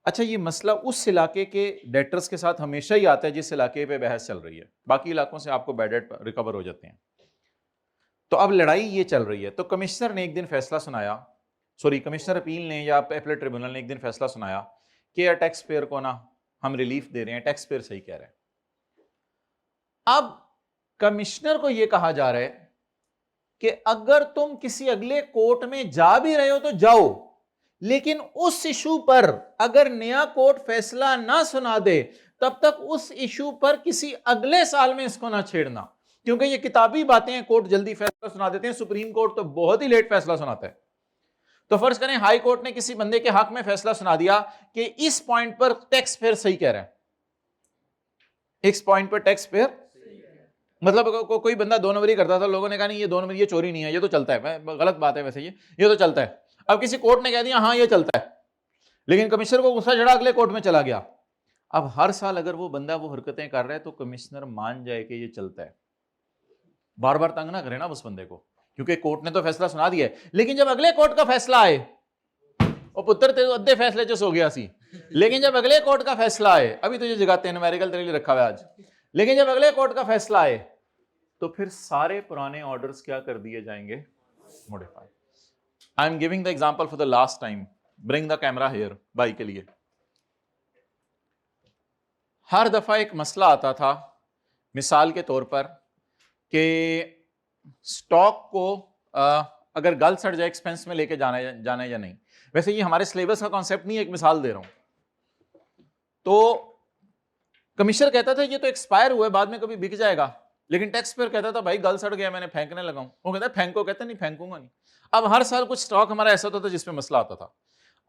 अच्छा, ये मसला उस इलाके के डेटर्स के साथ हमेशा ही आता है जिस इलाके पे बहस चल रही है, बाकी इलाकों से आपको बैड डेट रिकवर हो जाते हैं। तो अब लड़ाई ये चल रही है, तो कमिश्नर ने एक दिन फैसला सुनाया, सॉरी कमिश्नर अपील ने या एपलेट ट्रिब्यूनल ने एक दिन फैसला सुनाया कि यार टैक्स पेयर को ना हम रिलीफ दे रहे हैं, टैक्स पेयर सही कह रहे हैं। अब कमिश्नर को यह कहा जा रहा है कि अगर तुम किसी अगले कोर्ट में जा भी रहे हो तो जाओ, लेकिन उस इशू पर अगर नया कोर्ट फैसला ना सुना दे तब तक उस इशू पर किसी अगले साल में इसको ना छेड़ना, क्योंकि ये किताबी बातें हैं, कोर्ट जल्दी फैसला सुना देते हैं, सुप्रीम कोर्ट तो बहुत ही लेट फैसला सुनाता है। तो फर्ज करें हाई कोर्ट ने किसी बंदे के हक में फैसला सुना दिया कि इस पॉइंट पर टैक्स पेयर सही कह रहा है, इस पॉइंट पर टैक्स पेयर, मतलब कोई बंदा 2 नंबरी करता था, लोगों ने कहा नहीं ये 2 नंबरी, ये चोरी नहीं है, ये तो चलता है, गलत बात है वैसे ये तो चलता है। अब किसी कोर्ट ने कह दिया हाँ ये चलता है, लेकिन कमिश्नर को गुस्सा चढ़ा, अगले कोर्ट में चला गया। अब हर साल अगर वो बंदा वो हरकतें कर रहा है तो कमिश्नर मान जाए कि ये चलता है, बार बार तंग ना करे ना उस बंदे को, क्योंकि कोर्ट ने तो फैसला सुना दिया है। लेकिन जब अगले कोर्ट का फैसला आए, और पुत्र तेरे अद्धे फैसले जो सो गया सी, लेकिन जब अगले कोर्ट का फैसला आए, अभी तुझे जगाते हैं न्यूमेरिकल तेरे लिए रखा हुआ है आज, लेकिन जब अगले कोर्ट का फैसला आए तो फिर सारे पुराने ऑर्डर्स क्या कर दिए जाएंगे, modify. I am giving the example for the last time, bring the camera here भाई के लिए। हर दफा एक मसला आता था, मिसाल के तौर पर कि स्टॉक को अगर गल सड़ जाए एक्सपेंस में लेके जाना है या नहीं। वैसे ये हमारे सिलेबस का कॉन्सेप्ट नहीं है, एक मिसाल दे रहा हूं। तो कमिश्नर कहता था ये तो एक्सपायर हुआ है, बाद में कभी बिक जाएगा, लेकिन टैक्स पेयर कहता था भाई गल सड़ गया, मैंने फेंकने लगा हूं। वो कहता है फेंको, कहता नहीं फेंकूंगा नहीं। अब हर साल कुछ स्टॉक हमारा ऐसा होता था जिसपे मसला आता था।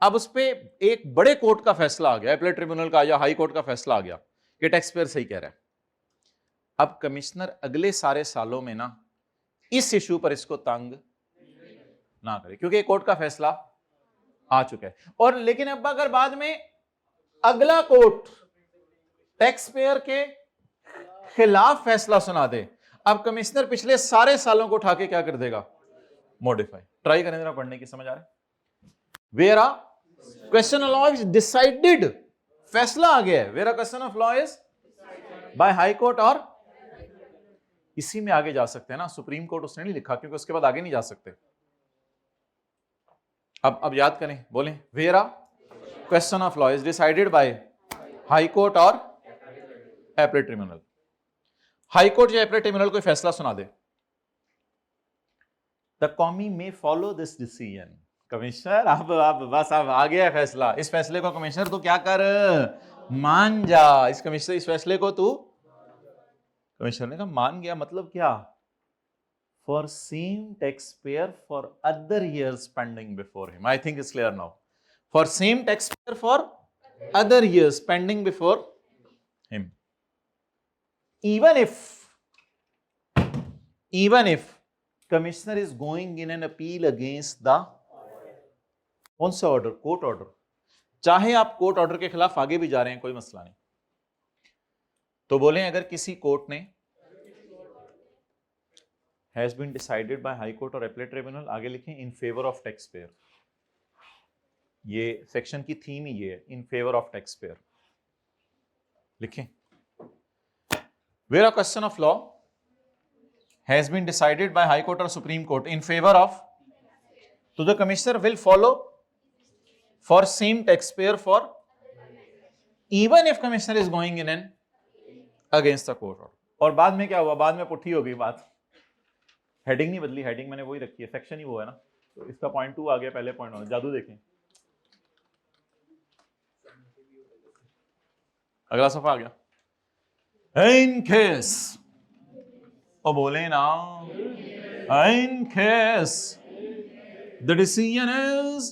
अब उस पर एक बड़े कोर्ट का फैसला आ गया, एपलेट ट्रिब्यूनल का या हाई कोर्ट का फैसला आ गया कि टैक्स पेयर सही कह रहा है। अब कमिश्नर अगले सारे सालों में ना इस इशू पर इसको तंग ना करे, क्योंकि कोर्ट का फैसला आ चुका है। और लेकिन अब अगर बाद में अगला कोर्ट टैक्स पेयर के खिलाफ फैसला सुना दे, अब कमिश्नर पिछले सारे सालों को उठा के क्या कर देगा, मॉडिफाई। ट्राई करें जरा पढ़ने की, समझ आ रहा है। Where a question of law is decided, फैसला आ गया है, where a question of law is by high court, और इसी में आगे जा सकते हैं ना, सुप्रीम कोर्ट उसने नहीं लिखा क्योंकि उसके बाद आगे नहीं जा सकते। अब याद करें, बोलें, where a question of law is decided by high court और एपलेट ट्रिब्यूनल। हाई कोर्ट या एपलेट ट्रिब्यूनल कोई फैसला सुना दे, द कॉमी में फॉलो दिस डिसीजन। कमिश्नर अब बस अब आ गया फैसला, इस फैसले को कमिश्नर तू क्या कर, मान जा, इस कमिश्नर इस फैसले को तू, कमिश्नर ने कहा मान गया, मतलब क्या, for same tax payer for other years pending before him. I think it's clear now. For same tax payer for other years pending before him, even if commissioner is going in an appeal against the कौन सा ऑर्डर, कोर्ट ऑर्डर, चाहे आप कोर्ट ऑर्डर के खिलाफ आगे भी जा रहे हैं, कोई मसला नहीं। तो बोले अगर किसी कोर्ट ने has been decided by high court और एपलेट ट्रिब्यूनल, आगे लिखें in favour of tax payer, ये सेक्शन की थीम ही ये है, in favour of tax payer लिखें। Where a question of law has been decided by High Court or Supreme Court in favor of, so the commissioner will follow for same taxpayer for, even if commissioner is going in and against the court order। और बाद में क्या हुआ, बाद में पुट्ठी हो गई बात, हेडिंग नहीं बदली, हेडिंग मैंने वही रखी है, सेक्शन ही वो है ना, तो इसका पॉइंट 2 आ गया, पहले पॉइंट 1। जादू देखें, अगला सफा आ गया। In case, और बोले ना, in case the decision is,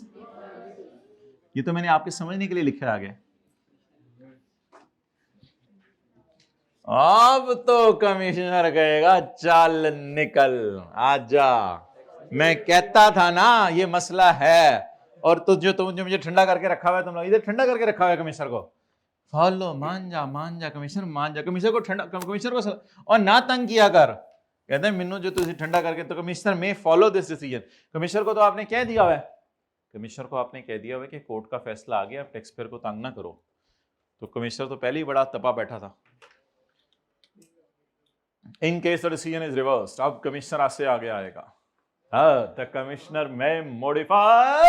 ये तो मैंने आपके समझने के लिए लिखा आगे। अब तो कमिश्नर कहेगा चल निकल आजा, मैं कहता था ना ये मसला है, और तो जो मुझे ठंडा करके रखा हुआ है, तुम लोग इधर ठंडा करके रखा हुआ है कमिश्नर को, फॉलो मान जा कमिश्नर मान जा, कमिश्नर को ठंडा, कमिश्नर को और ना तंग किया कर। कहते हैं मिन्नू जो तुझे ठंडा करके, तो कमिश्नर में फॉलो दिस डिसीजन। कमिश्नर को तो आपने कह दिया हुआ है, कमिश्नर को आपने कह दिया हुआ है कि कोर्ट का फैसला आ गया, आप टैक्स पेयर को तंग ना करो। तो कमिश्नर तो पहले ही बड़ा तपा बैठा था। In case the decision is reversed, अब कमिश्नर आज से आगे आएगा। The commissioner may modify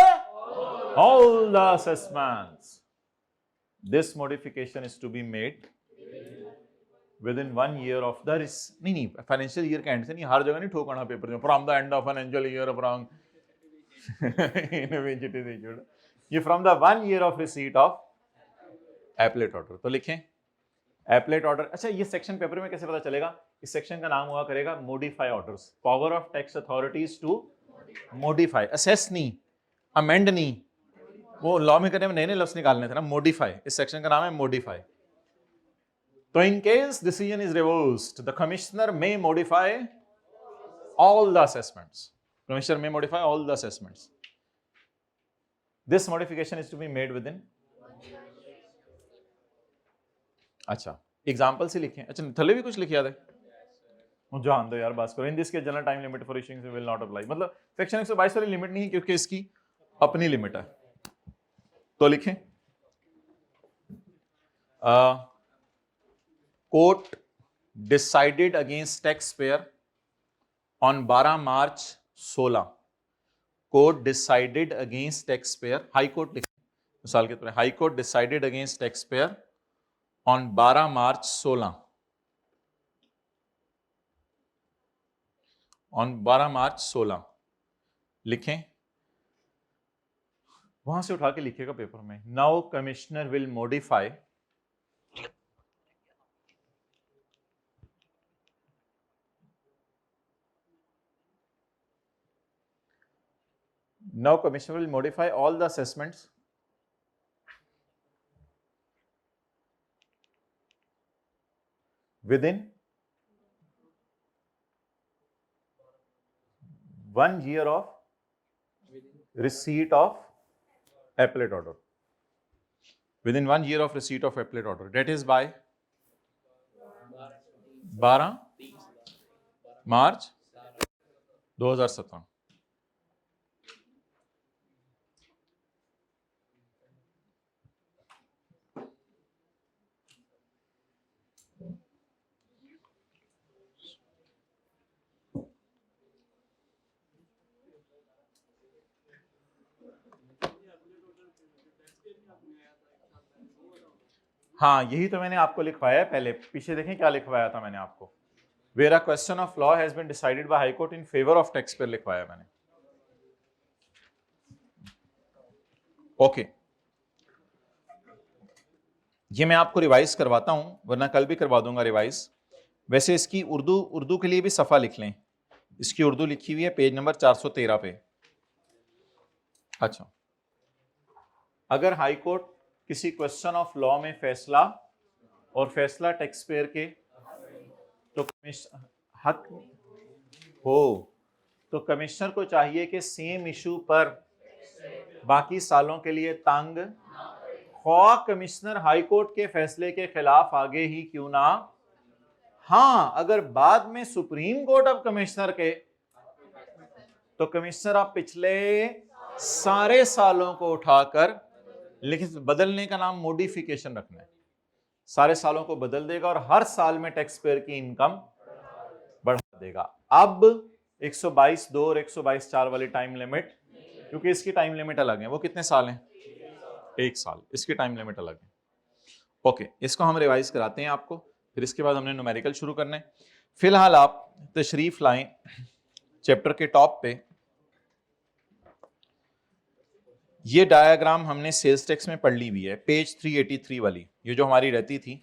all the assessments. This modification is to be made within 1 year of the नहीं फाइनेंशियल ईयर के एंड से नहीं, हर जगह नहीं ठोकना पेपर में from the end of financial year from ये from the 1 year of receipt of appellate order. तो लिखें एपलेट ऑर्डर। अच्छा, ये सेक्शन पेपर में कैसे पता चलेगा? इस सेक्शन का नाम हुआ करेगा modify orders. Power of tax authorities to modify, assess नहीं, अमेंड नहीं, वो लॉ में करने में नए नए लफ्ज निकालने थे ना, मॉडिफाई। इस सेक्शन का नाम है मॉडिफाई। तो in case decision is reversed, the commissioner may modify all the assessments. Commissioner may modify all the assessments. This modification is to be made within. अच्छा, एग्जांपल से लिखें। अच्छा, थले भी कुछ लिख याद है? जान दो यार, बस करो। इन दिस के general time limit for issuing will not apply, मतलब सेक्शन 122 वाली लिमिट नहीं है, क्योंकि इसकी अपनी लिमिट है। तो लिखें court decided against tax payer on 12 March 16। Court decided against tax payer, high court लिखें मिसाल के तौर पर, high court decided against tax payer on 12 March 16। On 12 मार्च 16 लिखें, वहां से उठा के लिखिएगा पेपर में। Now commissioner will modify all the assessments within 1 year of receipt of appellate order. Within 1 year of receipt of appellate order, that is by 12 मार्च 2017। हाँ, यही तो मैंने आपको लिखवाया है पहले, पीछे देखें क्या लिखवाया था मैंने आपको। Where a question of law has been decided by High Court in favor of taxpayer लिखवाया मैंने। ओके, ये मैं आपको रिवाइज करवाता हूं, वरना कल भी करवा दूंगा रिवाइज। वैसे इसकी उर्दू के लिए भी सफा लिख लें। इसकी उर्दू लिखी हुई है पेज नंबर 413 पे। अच्छा, अगर हाई कोर्ट किसी क्वेश्चन ऑफ लॉ में फैसला, और फैसला टैक्स पेयर के तो हक हो, तो कमिश्नर को चाहिए कि सेम इशू पर बाकी सालों के लिए तंग, ख्वाह कमिश्नर हाई कोर्ट के फैसले के खिलाफ आगे ही क्यों ना। हाँ, अगर बाद में सुप्रीम कोर्ट ऑफ कमिश्नर के, तो कमिश्नर आप पिछले सारे सालों को उठाकर लेकिन बदलने का नाम मॉडिफिकेशन रखना है। सारे सालों को बदल देगा और हर साल में टैक्स पेयर की इनकम बढ़ा देगा। अब 122(2) और 122(4) वाली टाइम लिमिट, क्योंकि इसकी टाइम लिमिट अलग है, वो कितने साल हैं? 1 साल। इसकी टाइम लिमिट अलग है। ओके, इसको हम रिवाइज कराते हैं आपको, फिर इसके बाद हमने न्यूमेरिकल शुरू करना है। फिलहाल आप तशरीफ लाएं चैप्टर के टॉप पे। ये डायग्राम हमने सेल्स टैक्स में पढ़ ली हुई है, पेज 383 वाली, ये जो हमारी रहती थी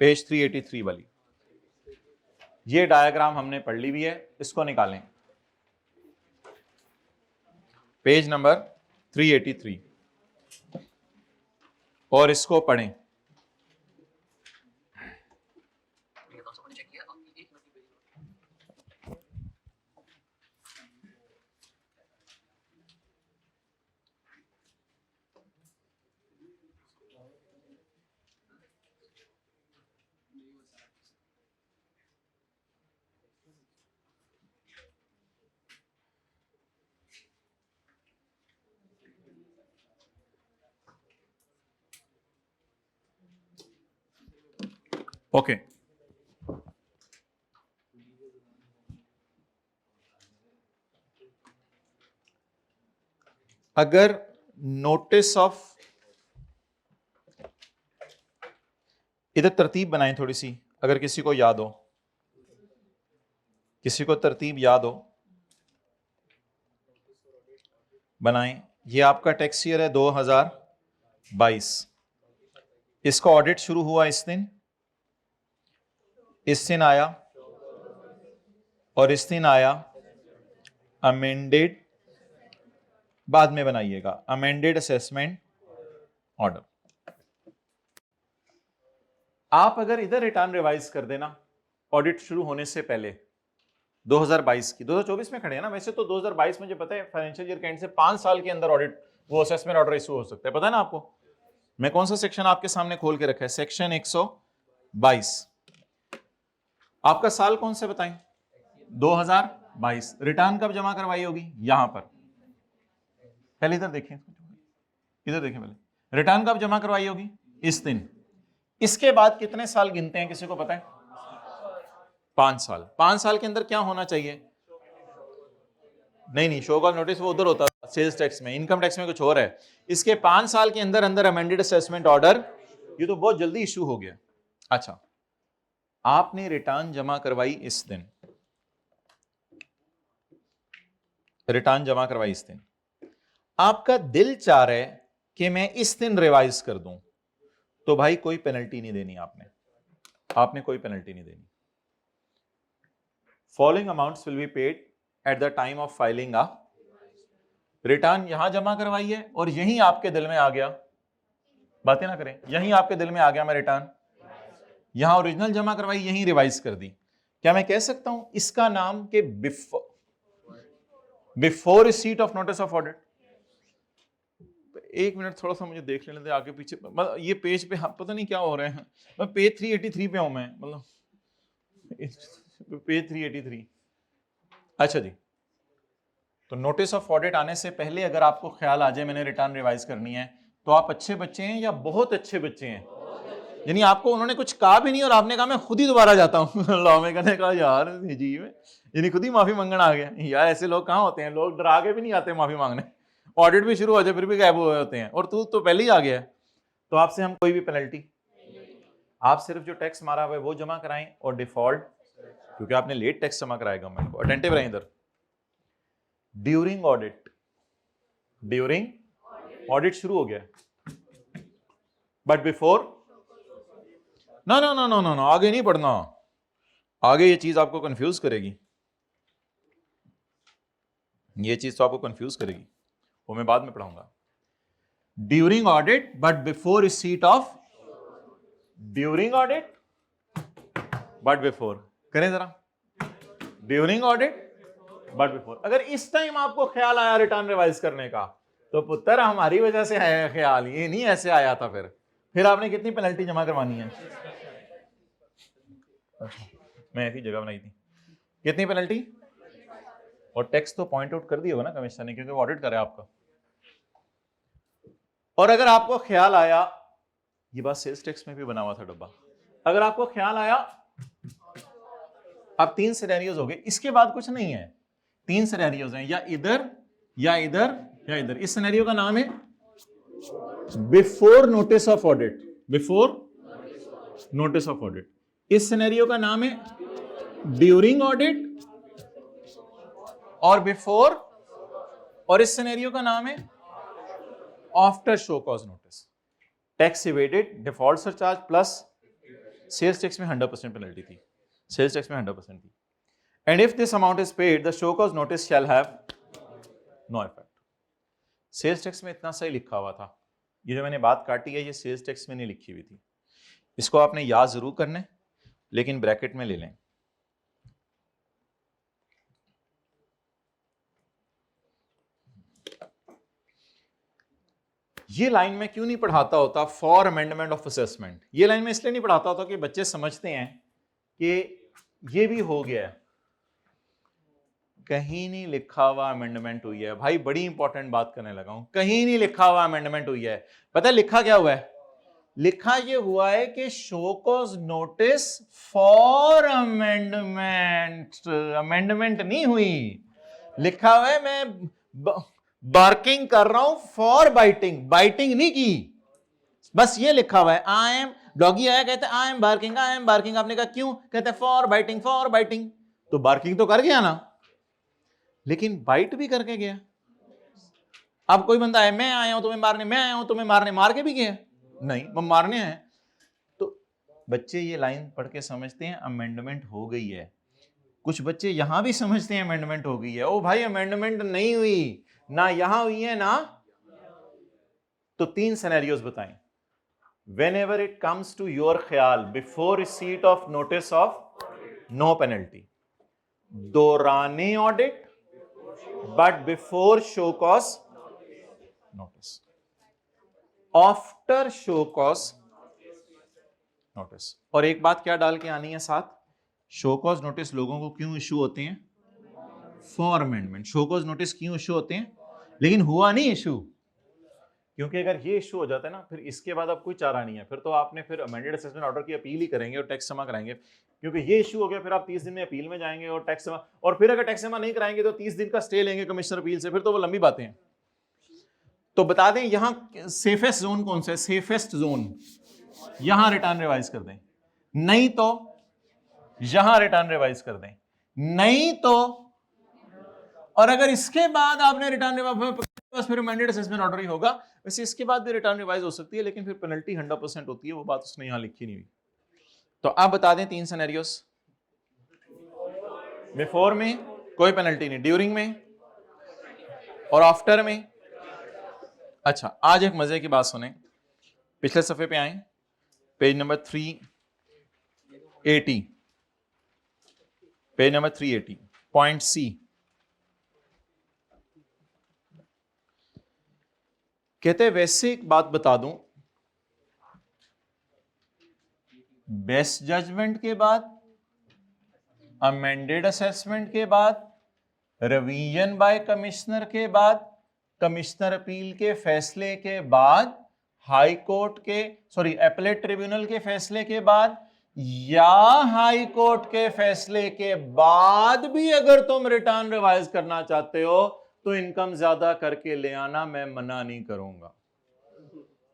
पेज 383 वाली, ये डायग्राम हमने पढ़ ली हुई है। इसको निकालें, पेज नंबर 383, और इसको पढ़ें। ओके अगर नोटिस ऑफ, इधर तरतीब बनाएं थोड़ी सी, अगर किसी को याद हो, किसी को तरतीब याद हो बनाएं। ये आपका टैक्स ईयर है 2022, इसका ऑडिट शुरू हुआ इस दिन आया, और इस दिन आया अमेंडेड, बाद में बनाइएगा, अमेंडेड असेसमेंट ऑर्डर। आप अगर इधर रिटर्न रिवाइज कर देना ऑडिट शुरू होने से पहले 2022 की, 2024 में खड़े हैं ना वैसे तो, 2022 मुझे पता है फाइनेंशियल ईयर के एंड से 5 साल के अंदर ऑडिट वो असेसमेंट ऑर्डर इशू हो सकता है, पता है ना आपको। मैं कौन सा सेक्शन आपके सामने खोल के रखा है, सेक्शन 122। आपका साल कौन से बताएं, 2022। रिटर्न कब जमा करवाई होगी, यहां पर, पहले इधर देखें, इधर देखें पहले, रिटर्न कब जमा करवाई होगी, इस दिन। इसके बाद कितने साल गिनते हैं, किसी को पता है, 5 साल। 5 साल के अंदर क्या होना चाहिए, नहीं शो कॉज नोटिस वो उधर होता है सेल्स टैक्स में, इनकम टैक्स में कुछ और है। इसके 5 साल के अंदर अंदर अमेंडेड असेसमेंट ऑर्डर, ये तो बहुत जल्दी इशू हो गया। अच्छा, आपने रिटर्न जमा करवाई इस दिन, रिटर्न जमा करवाई इस दिन, आपका दिल चाह रहा है कि मैं इस दिन रिवाइज कर दूं, तो भाई कोई पेनल्टी नहीं देनी आपने कोई पेनल्टी नहीं देनी। Following amounts will be paid at the time of filing a return. यहां जमा करवाई है और यहीं आपके दिल में आ गया, बातें ना करें, यहीं आपके दिल में आ गया मैं रिटर्न, यहां ओरिजिनल जमा करवाई, यहीं रिवाइज कर दी। क्या मैं कह सकता हूं इसका नाम के before receipt of notice of audit. एक मिनट थोड़ा सा मुझे देख लेने दे आगे पीछे, मतलब ये पेज पे पता नहीं क्या हो रहे हैं, मैं पेज 383 पे हूं मैं, मतलब पेज 383। अच्छा जी, तो नोटिस ऑफ ऑडिट आने से पहले अगर आपको ख्याल आ जाए मैंने रिटर्न रिवाइज करनी है, तो आप अच्छे बच्चे हैं या बहुत अच्छे बच्चे हैं, यानी आपको उन्होंने कुछ कहा भी नहीं और आपने कहा मैं खुद ही दोबारा जाता हूँ ने कहा यार जी में, यानी खुद ही माफी मांगना आ गया। यार ऐसे लोग कहाँ होते हैं, लोग डरा के भी नहीं आते माफी मांगने, ऑडिट भी शुरू हो जाए फिर भी गायब हुए होते हैं, और तू तो पहले ही आ गया। तो आपसे हम कोई भी पेनल्टी, आप सिर्फ जो टैक्स मारा हुआ है वो जमा कराएं, और डिफॉल्ट, क्योंकि आपने लेट टैक्स जमा कराया गवर्नमेंट को, अटेंटिव रहें इधर। ड्यूरिंग ऑडिट, ड्यूरिंग ऑडिट शुरू हो गया, बट बिफोर, ना ना ना ना ना आगे नहीं पढ़ना, आगे ये चीज आपको कंफ्यूज करेगी, ये चीज तो आपको कंफ्यूज करेगी, वो मैं बाद में पढ़ाऊंगा। During audit but before receipt of, during audit but before, करें जरा, ड्यूरिंग ऑडिट बट बिफोर। अगर इस टाइम आपको ख्याल आया रिटर्न रिवाइज करने का, तो पुत्र हमारी वजह से आया ख्याल, ये नहीं ऐसे आया था, फिर आपने कितनी पेनल्टी जमा करवानी है। अच्छा, मैं ऐसी जगह बनाई थी, कितनी पेनल्टी, और टैक्स तो पॉइंट आउट कर दिया होगा ना कमिश्नर ने, क्योंकि ऑडिट करे आपका। और अगर आपको ख्याल आया, ये बात सेल्स टैक्स में भी बना हुआ था डब्बा, अगर आपको ख्याल आया, अब 3 सिनेरियोज हो गए, इसके बाद कुछ नहीं है, 3 सिनेरियोज हैं, या इधर या इधर या इधर। इस सिनेरियो का नाम है before notice of audit, before notice of audit. इस सिनेरियो का नाम है ड्यूरिंग ऑडिट और बिफोर, और इस सिनेरियो का नाम है after show cause notice. Tax evaded, default surcharge plus sales tax में 100% पेनल्टी थी, सेल्स टैक्स में 100% थी। And if this amount is paid the show cause notice shall have no effect. Sales tax में इतना सही लिखा हुआ था, ये जो मैंने बात काटी है ये सेल्स टैक्स में नहीं लिखी हुई थी, इसको आपने याद जरूर करना है, लेकिन ब्रैकेट में ले लें। ये लाइन में क्यों नहीं पढ़ाता होता फॉर अमेंडमेंट ऑफ असेसमेंट, ये लाइन में इसलिए नहीं पढ़ाता होता कि बच्चे समझते हैं कि ये भी हो गया, कहीं नहीं लिखा हुआ अमेंडमेंट हुई है। भाई बड़ी इंपॉर्टेंट बात करने लगा हूं, कहीं नहीं लिखा हुआ अमेंडमेंट हुई है। पता है लिखा क्या हुआ है, लिखा ये हुआ है कि show cause notice for amendment, amendment नहीं हुई, लिखा हुआ है मैं बार्किंग कर रहा हूं फॉर बाइटिंग, बाइटिंग नहीं की, बस ये लिखा हुआ है। आई एम, डॉगी आया कहते I am barking, I am barking, आपने कहा क्यों, कहते फॉर बाइटिंग, फॉर बाइटिंग, तो बार्किंग तो कर गया ना, लेकिन बाइट भी करके गया। अब कोई बंदा है मैं आया हूं तुम्हें मारने, मैं आया हूं तुम्हें मारने, मार के भी गया नहीं, वो मारने हैं। तो बच्चे ये लाइन पढ़ के समझते हैं अमेंडमेंट हो गई है, कुछ बच्चे यहां भी समझते हैं अमेंडमेंट हो गई है। ओ भाई अमेंडमेंट नहीं हुई, ना यहां हुई है ना। तो 3 सिनेरियोस बताएं। Whenever it comes to your ख्याल before receipt of notice of no penalty, दौराने audit but before show cause notice, after show cause notice। और एक बात क्या डाल के आनी है साथ, शो कॉज नोटिस लोगों को क्यों इशू होते हैं, for amendment. Show cause notice क्यों इशू होते हैं, लेकिन हुआ नहीं इशू, क्योंकि अगर ये इशू हो जाता है ना, फिर इसके बाद अब कोई चारा नहीं है, फिर तो आपने फिर अमेंडेड असेसमेंट ऑर्डर की अपील ही करेंगे और टैक्स जमा कराएंगे, क्योंकि ये इशू हो गया, फिर आप 30 दिन में अपील में जाएंगे और टैक्स जमा, और फिर अगर टैक्स जमा नहीं कराएंगे तो 30 दिन का स्टे लेंगे कमिश्नर अपील से, फिर तो वो लंबी बातें हैं। तो बता दें यहां सेफेस्ट जोन कौन सा है, सेफेस्ट जोन यहां रिटर्न रिवाइज कर दें, नहीं तो यहां रिटर्न रिवाइज कर दें, नहीं तो, और अगर इसके बाद आपने रिटर्न रिवाइज फिर अमेंडेड असेसमेंट ऑर्डर ही होगा। वैसे इसके बाद भी रिटर्न रिवाइज हो सकती है, लेकिन फिर पेनल्टी 100% होती है, वो बात उसने यहां लिखी नहीं हुई। तो आप बता दें 3 सिनेरियोस। बिफोर में कोई पेनल्टी नहीं, ड्यूरिंग में और आफ्टर में। अच्छा आज एक मजे की बात सुने, पिछले सफे पे आए, page number 380, page number 380 point C. कहते वैसे एक बात बता दूं, बेस्ट जजमेंट के बाद, अमेंडेड असेसमेंट के बाद, रिवीजन बाय कमिश्नर के बाद, कमिश्नर अपील के फैसले के बाद, हाई कोर्ट के एपेलेट ट्रिब्यूनल के फैसले के बाद, या हाई कोर्ट के फैसले के बाद भी अगर तुम रिटर्न रिवाइज करना चाहते हो तो इनकम ज्यादा करके ले आना, मैं मना नहीं करूंगा।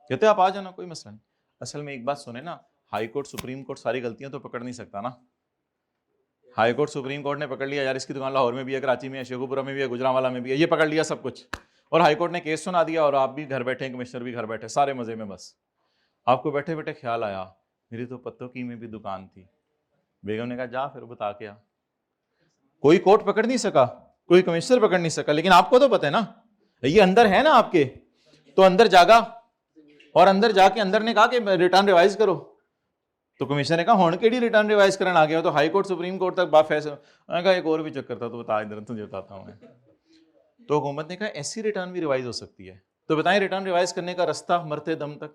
कहते आप आ जाना, कोई मसला नहीं। असल में एक बात सुने ना, हाई कोर्ट सुप्रीम कोर्ट सारी गलतियां तो पकड़ नहीं सकता ना। हाई कोर्ट सुप्रीम कोर्ट ने पकड़ लिया यार इसकी दुकान लाहौर में भी है, कराची में है, शेखुपुरा में भी है, गुजरांवाला में भी है, ये पकड़ लिया सब कुछ, और हाई कोर्ट ने केस सुना दिया और आप भी घर बैठे, कमिश्नर भी घर बैठे, सारे मजे में। बस आपको बैठे बैठे ख्याल आया मेरी तो पत्तों की में भी दुकान थी, बेगम ने कहा जा फिर बता के आ। कोई कोर्ट पकड़ नहीं सका, कोई कमिश्नर पकड़ नहीं सका, लेकिन आपको तो पता है ना, ये अंदर है ना आपके, तो अंदर जागा और अंदर जाके अंदर ने कहा कि रिटर्न रिवाइज करो, तो कमिश्नर ने कहा होने के रिटर्न रिवाइज करने आ गया, तो हाई कोर्ट सुप्रीम कोर्ट तक बात फैसला। कहा एक और भी चक्कर था, तो बता इधर तुझे बताता हूं मैं। तो हुकूमत ने कहा ऐसी रिटर्न भी रिवाइज हो सकती है, तो बताएं रिटर्न रिवाइज करने का रास्ता मरते दम तक,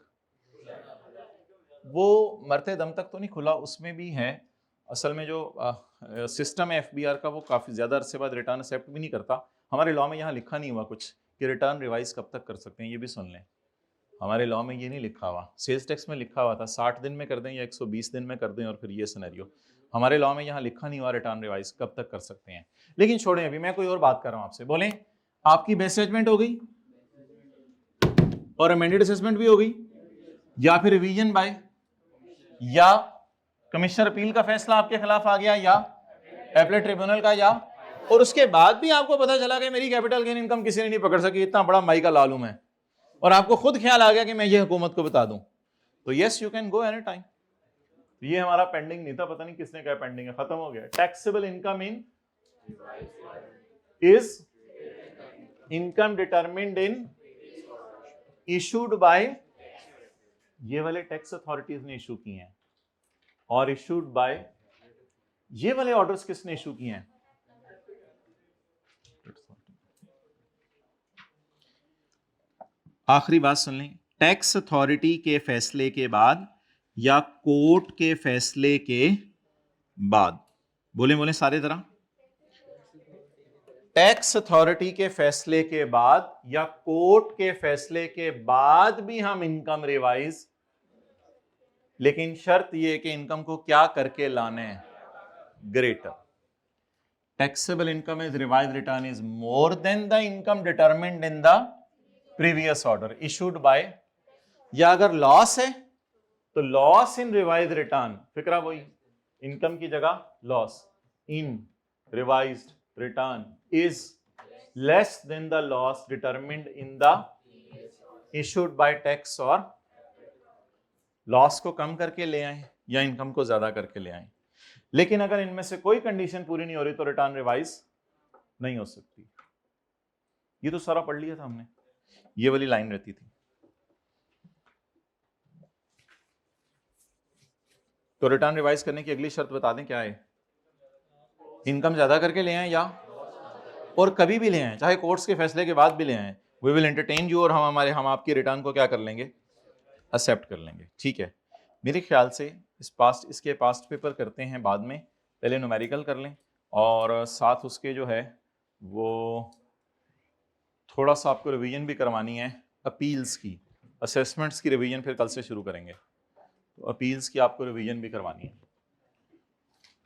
वो मरते दम तक तो नहीं खुला, उसमें भी है। असल में जो सिस्टम है FBR का, वो काफ़ी ज़्यादा अरसे बाद रिटर्न एक्सेप्ट भी नहीं करता। हमारे लॉ में यहाँ लिखा नहीं हुआ कुछ कि रिटर्न रिवाइज कब तक कर सकते हैं, ये भी सुन लें, हमारे लॉ में ये नहीं लिखा हुआ। सेल्स टैक्स में लिखा हुआ था 60 दिन में कर दें या 120 दिन में कर दें, और फिर ये सिनेरियो। हमारे लॉ में यहाँ लिखा नहीं हुआ रिटर्न रिवाइज कब तक कर सकते हैं। लेकिन छोड़ें, अभी मैं कोई और बात कर रहा हूँ आपसे। बोलें आपकी बेस्ट जजमेंट हो गई और अमेंडेड असेसमेंट भी हो गई, या फिर रिवीजन बाय, या कमिश्नर अपील का फैसला आपके खिलाफ आ गया, या एपेलेट ट्रिब्यूनल का, या, और उसके बाद भी आपको पता चला कि मेरी कैपिटल गेन इनकम किसी ने नहीं पकड़ सकी, इतना बड़ा माई का लालूम है, और आपको खुद ख्याल आ गया कि मैं ये हुकूमत को बता दूं, तो yes you can go any time. ये हमारा पेंडिंग नहीं था, पता नहीं किसने कहा पेंडिंग है, खत्म हो गया। Taxable income is income determined in issued by, ये वाले टैक्स अथॉरिटीज ने इशू किए हैं, और इशूड बाय ये वाले ऑर्डर्स किसने इशू किए हैं, आखिरी बात सुन लें, टैक्स अथॉरिटी के फैसले के बाद या कोर्ट के फैसले के बाद। बोले बोले सारे तरह, टैक्स अथॉरिटी के फैसले के बाद या कोर्ट के फैसले के बाद भी हम इनकम रिवाइज लेकिन शर्त ये कि इनकम को क्या करके लाने हैं, greater. Taxable income is revise return is more than the income determined in the previous order issued by, या अगर लॉस है तो लॉस इन रिवाइज रिटर्न, फिक्रा वही, इनकम की जगह loss in revised return is less than the loss determined in the issued by tax, और लॉस को कम करके ले आए या इनकम को ज्यादा करके ले आए। लेकिन अगर इनमें से कोई कंडीशन पूरी नहीं हो रही तो रिटर्न रिवाइज नहीं हो सकती। ये तो सारा पढ़ लिया था हमने, ये वाली लाइन रहती थी। तो रिटर्न रिवाइज करने की अगली शर्त बता दें क्या है, इनकम ज्यादा करके ले आए या, और कभी भी ले आए, चाहे कोर्ट्स के फैसले के बाद भी ले आए, वी विल एंटरटेन यू, और हम आपकी रिटर्न को क्या कर लेंगे, एक्सेप्ट कर लेंगे। ठीक है, मेरे ख्याल से इसके पास्ट पेपर करते हैं बाद में, पहले न्यूमेरिकल कर लें, और साथ उसके जो है वो थोड़ा सा आपको रिवीजन भी करवानी है अपील्स की, असेसमेंट्स की रिवीजन फिर कल से शुरू करेंगे, तो अपील्स की आपको रिवीजन भी करवानी है।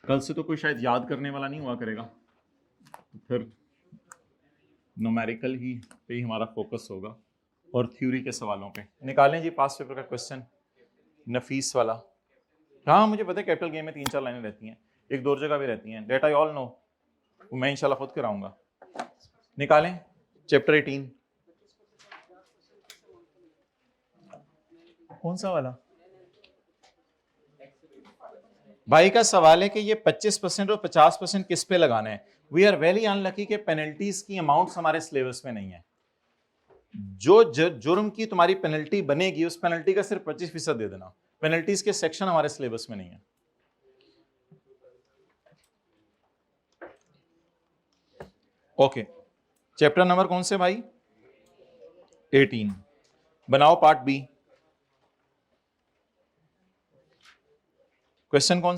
कल से तो कोई शायद याद करने वाला नहीं हुआ करेगा, तो फिर न्यूमेरिकल ही पे ही हमारा फोकस होगा और थ्योरी के सवालों पे। निकालें जी पास पेपर का क्वेश्चन, नफीस वाला। हाँ मुझे पता है कैपिटल गेम में 3-4 लाइनें रहती हैं, एक दो जगह भी रहती हैं, डेट आई ऑल नो, मैं इंशाल्लाह खुद कराऊंगा। निकालें चैप्टर 18, कौन सा वाला भाई का सवाल है कि ये 25% और 50% किस पे लगाना है। वी आर वेरी अनलकी के पेनल्टीज की अमाउंट्स हमारे सिलेबस में नहीं है। जो जुर्म की तुम्हारी पेनल्टी बनेगी उस पेनल्टी का सिर्फ 25% दे देना, पेनल्टीज के सेक्शन हमारे सिलेबस में नहीं है। ओके, चैप्टर नंबर कौन से भाई, 18। बनाओ पार्ट बी, क्वेश्चन कौन